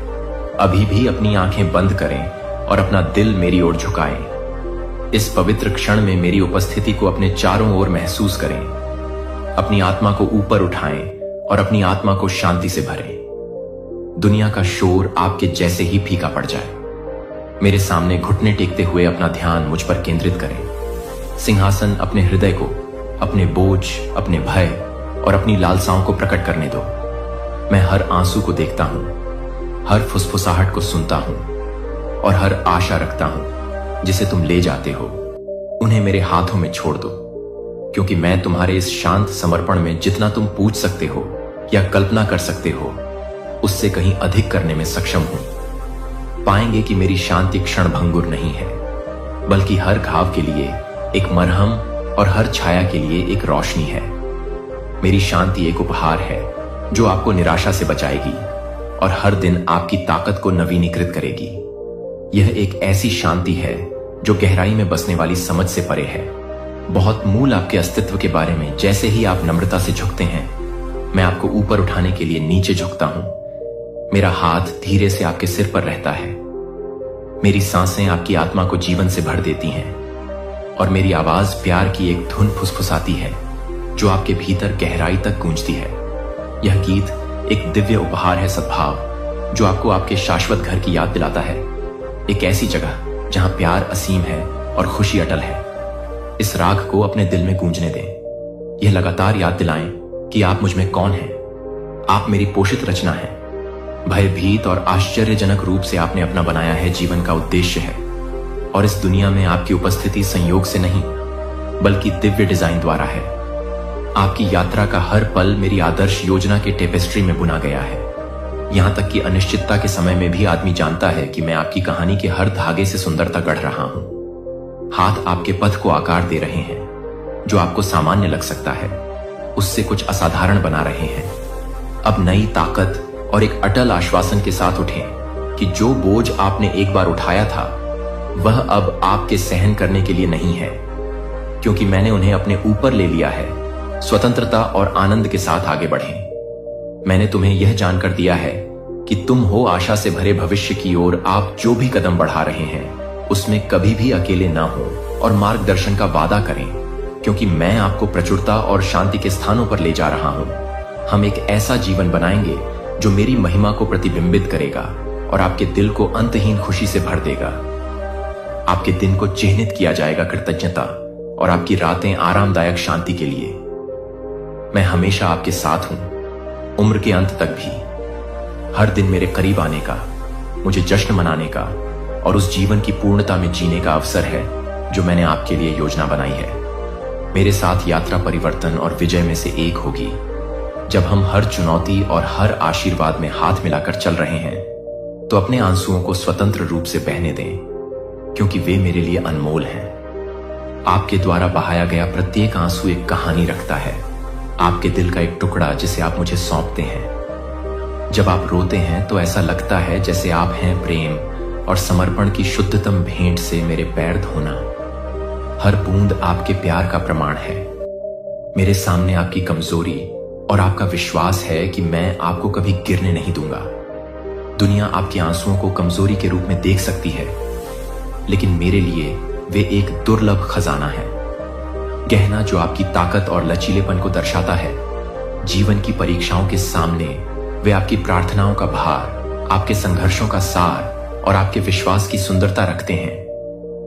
अभी भी अपनी आंखें बंद करें और अपना दिल मेरी ओर झुकाएं। इस पवित्र क्षण में मेरी उपस्थिति को अपने चारों ओर महसूस करें। अपनी आत्मा को ऊपर उठाएं और अपनी आत्मा को शांति से भरें। दुनिया का शोर आपके जैसे ही फीका पड़ जाए। मेरे सामने घुटने टेकते हुए अपना ध्यान मुझ पर केंद्रित करें। सिंहासन अपने हृदय को, अपने बोझ, अपने भय और अपनी लालसाओं को प्रकट करने दो। मैं हर आंसू को देखता हूं, हर फुसफुसाहट को सुनता हूं और हर आशा रखता हूं जिसे तुम ले जाते हो। उन्हें मेरे हाथों में छोड़ दो, क्योंकि मैं तुम्हारे इस शांत समर्पण में जितना तुम पूछ सकते हो या कल्पना कर सकते हो उससे कहीं अधिक करने में सक्षम हूं। पाएंगे कि मेरी शांति क्षण भंगुर नहीं है। बल्कि हर घाव के लिए एक मरहम और हर छाया के लिए एक रोशनी है। मेरी शांति एक उपहार है जो आपको निराशा से बचाएगी और हर दिन आपकी ताकत को नवीनीकृत करेगी। यह एक ऐसी शांति है जो गहराई में बसने वाली समझ से परे है, बहुत मूल आपके अस्तित्व के बारे में। जैसे ही आप नम्रता से झुकते हैं, मैं आपको ऊपर उठाने के लिए नीचे झुकता हूं। मेरा हाथ धीरे से आपके सिर पर रहता है। मेरी सांसें आपकी आत्मा को जीवन से भर देती हैं और मेरी आवाज प्यार की एक धुन फुसफुसाती है जो आपके भीतर गहराई तक गूंजती है। यह गीत एक दिव्य उपहार है सद्भाव, जो आपको आपके शाश्वत घर की याद दिलाता है, एक ऐसी जगह जहां प्यार असीम है और खुशी अटल है। इस राग को अपने दिल में गूंजने दें। यह लगातार याद दिलाएं कि आप मुझ में कौन हैं। आप मेरी पोषित रचना हैं। भयभीत और आश्चर्यजनक रूप से आपने अपना बनाया है जीवन का उद्देश्य है, और इस दुनिया में आपकी उपस्थिति संयोग से नहीं बल्कि दिव्य डिजाइन द्वारा है। आपकी यात्रा का हर पल मेरी आदर्श योजना के टेपेस्ट्री में बुना गया है। यहां तक कि अनिश्चितता के समय में भी आदमी जानता है कि मैं आपकी कहानी के हर धागे से सुंदरता गढ़ रहा हूं। हाथ आपके पथ को आकार दे रहे हैं। जो आपको सामान्य लग सकता है उससे कुछ असाधारण बना रहे हैं। अब नई ताकत और एक अटल आश्वासन के साथ उठें कि जो बोझ आपने एक बार उठाया था वह अब आपके सहन करने के लिए नहीं है, क्योंकि मैंने उन्हें अपने ऊपर ले लिया है। स्वतंत्रता और आनंद के साथ आगे बढ़ें। मैंने तुम्हें यह जानकर दिया है कि तुम हो आशा से भरे भविष्य की ओर। आप जो भी कदम बढ़ा रहे हैं उसमें कभी भी अकेले ना हो और मार्गदर्शन का वादा करें, क्योंकि मैं आपको प्रचुरता और शांति के स्थानों पर ले जा रहा हूं। हम एक ऐसा जीवन बनाएंगे जो मेरी महिमा को प्रतिबिंबित करेगा और आपके दिल को अंतहीन खुशी से भर देगा। आपके दिन को चिह्नित किया जाएगा कृतज्ञता और आपकी रातें आरामदायक शांति के लिए। मैं हमेशा आपके साथ हूं, उम्र के अंत तक भी। हर दिन मेरे करीब आने का, मुझे जश्न मनाने का और उस जीवन की पूर्णता में जीने का अवसर है जो मैंने आपके लिए योजना बनाई है। मेरे साथ यात्रा परिवर्तन और विजय में से एक होगी। जब हम हर चुनौती और हर आशीर्वाद में हाथ मिलाकर चल रहे हैं तो अपने आंसुओं को स्वतंत्र रूप से बहने दें, क्योंकि वे मेरे लिए अनमोल हैं। आपके द्वारा बहाया गया प्रत्येक आंसू एक कहानी रखता है, आपके दिल का एक टुकड़ा जिसे आप मुझे सौंपते हैं। जब आप रोते हैं तो ऐसा लगता है जैसे आप हैं प्रेम और समर्पण की शुद्धतम भेंट से मेरे पैर धोना। हर बूंद आपके प्यार का प्रमाण है। मेरे सामने आपकी कमजोरी और आपका विश्वास है कि मैं आपको कभी गिरने नहीं दूंगा। दुनिया आपके आंसुओं को कमजोरी के रूप में देख सकती है, लेकिन मेरे लिए वे एक दुर्लभ खजाना है, गहना जो आपकी ताकत और लचीलेपन को दर्शाता है। जीवन की परीक्षाओं के सामने वे आपकी प्रार्थनाओं का भार, आपके संघर्षों का सार और आपके विश्वास की सुंदरता रखते हैं।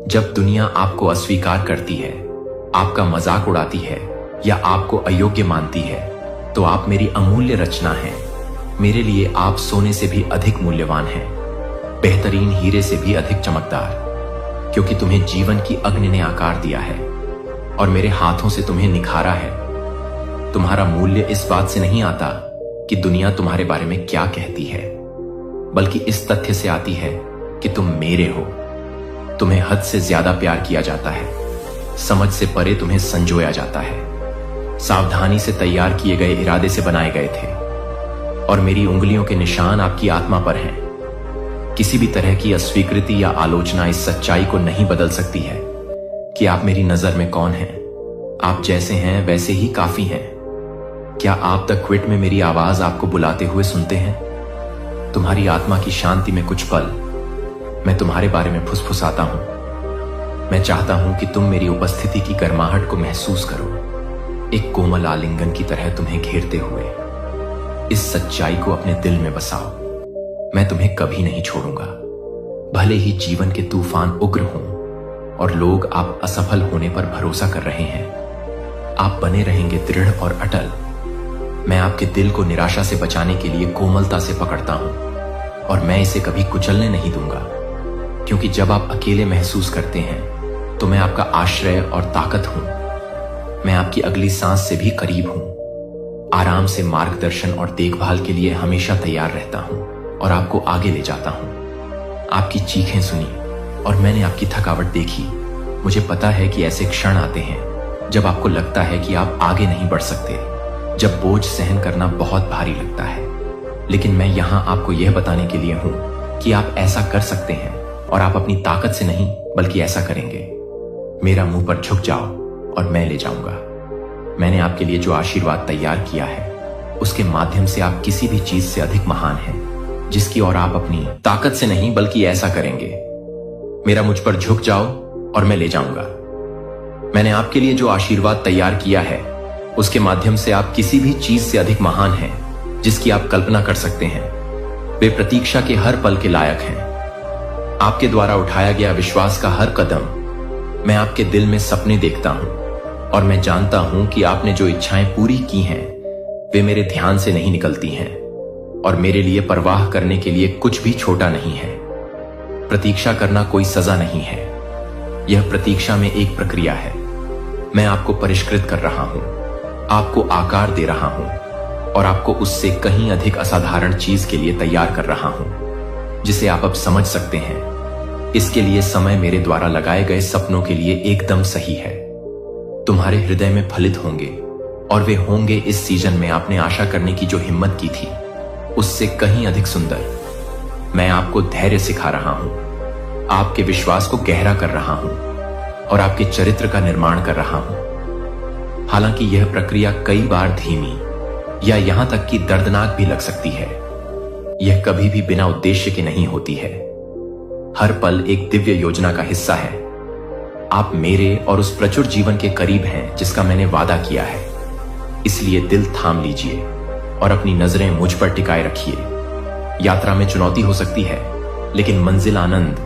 जब दुनिया आपको अस्वीकार करती है, आपका मजाक उड़ाती है या आपको अयोग्य मानती है, तो आप मेरी अमूल्य रचना हैं। मेरे लिए आप सोने से भी अधिक मूल्यवान हैं, बेहतरीन हीरे से भी अधिक चमकदार, क्योंकि तुम्हें जीवन की अग्नि ने आकार दिया है और मेरे हाथों से तुम्हें निखारा है। तुम्हारा मूल्य इस बात से नहीं आता कि दुनिया तुम्हारे बारे में क्या कहती है, बल्कि इस तथ्य से आती है कि तुम मेरे हो। तुम्हें हद से ज्यादा प्यार किया जाता है, समझ से परे तुम्हें संजोया जाता है। सावधानी से तैयार किए गए इरादे से बनाए गए थे और मेरी उंगलियों के निशान आपकी आत्मा पर हैं। किसी भी तरह की अस्वीकृति या आलोचना इस सच्चाई को नहीं बदल सकती है कि आप मेरी नजर में कौन हैं। आप जैसे हैं वैसे ही काफी हैं। क्या आप द क्विट में मेरी आवाज आपको बुलाते हुए सुनते हैं? तुम्हारी आत्मा की शांति में कुछ पल मैं तुम्हारे बारे में फुसफुसाता हूं। मैं चाहता हूं कि तुम मेरी उपस्थिति की गर्माहट को महसूस करो, एक कोमल आलिंगन की तरह तुम्हें घेरते हुए। इस सच्चाई को अपने दिल में बसाओ, मैं तुम्हें कभी नहीं छोड़ूंगा। भले ही जीवन के तूफान उग्र हों और लोग आप असफल होने पर भरोसा कर रहे हैं, आप बने रहेंगे दृढ़ और अटल। मैं आपके दिल को निराशा से बचाने के लिए कोमलता से पकड़ता हूं और मैं इसे कभी कुचलने नहीं दूंगा, क्योंकि जब आप अकेले महसूस करते हैं तो मैं आपका आश्रय और ताकत हूं। मैं आपकी अगली सांस से भी करीब हूं। आराम से मार्गदर्शन और देखभाल के लिए हमेशा तैयार रहता हूं और आपको आगे ले जाता हूं। आपकी चीखें सुनी और मैंने आपकी थकावट देखी, मुझे पता है कि ऐसे क्षण आते हैं जब आपको लगता है कि आप आगे नहीं बढ़ सकते, जब बोझ सहन करना बहुत भारी लगता है। लेकिन मैं यहां आपको यह बताने के लिए हूं कि आप ऐसा कर सकते हैं, और आप अपनी ताकत से नहीं बल्कि ऐसा करेंगे। मेरा मुंह पर झुक जाओ और मैं ले जाऊंगा। मैंने आपके लिए जो आशीर्वाद तैयार किया है उसके माध्यम से आप किसी भी चीज से अधिक महान हैं, जिसकी ओर आप अपनी ताकत से नहीं बल्कि ऐसा करेंगे। मेरा मुझ पर झुक जाओ और मैं ले जाऊंगा। मैंने आपके लिए जो आशीर्वाद तैयार किया है उसके माध्यम से आप किसी भी चीज से अधिक महान हैं, जिसकी आप कल्पना कर सकते हैं। वे प्रतीक्षा के हर पल के लायक हैं। आपके द्वारा उठाया गया विश्वास का हर कदम, मैं आपके दिल में सपने देखता हूं, और मैं जानता हूं कि आपने जो इच्छाएं पूरी की हैं वे मेरे ध्यान से नहीं निकलती हैं, और मेरे लिए परवाह करने के लिए कुछ भी छोटा नहीं है। प्रतीक्षा करना कोई सजा नहीं है, यह प्रतीक्षा में एक प्रक्रिया है। मैं आपको परिष्कृत कर रहा हूं, आपको आकार दे रहा हूं, और आपको उससे कहीं अधिक असाधारण चीज के लिए तैयार कर रहा हूं, जिसे आप अब समझ सकते हैं। इसके लिए समय मेरे द्वारा लगाए गए सपनों के लिए एकदम सही है। तुम्हारे हृदय में फलित होंगे, और वे होंगे इस सीजन में आपने आशा करने की जो हिम्मत की थी उससे कहीं अधिक सुंदर। मैं आपको धैर्य सिखा रहा हूं, आपके विश्वास को गहरा कर रहा हूं, और आपके चरित्र का निर्माण कर रहा हूं। हालांकि यह प्रक्रिया कई बार धीमी या यहां तक कि दर्दनाक भी लग सकती है, यह कभी भी बिना उद्देश्य के नहीं होती है। हर पल एक दिव्य योजना का हिस्सा है। आप मेरे और उस प्रचुर जीवन के करीब हैं जिसका मैंने वादा किया है। इसलिए दिल थाम लीजिए और अपनी नजरें मुझ पर टिकाए रखिए। यात्रा में चुनौती हो सकती है, लेकिन मंजिल आनंद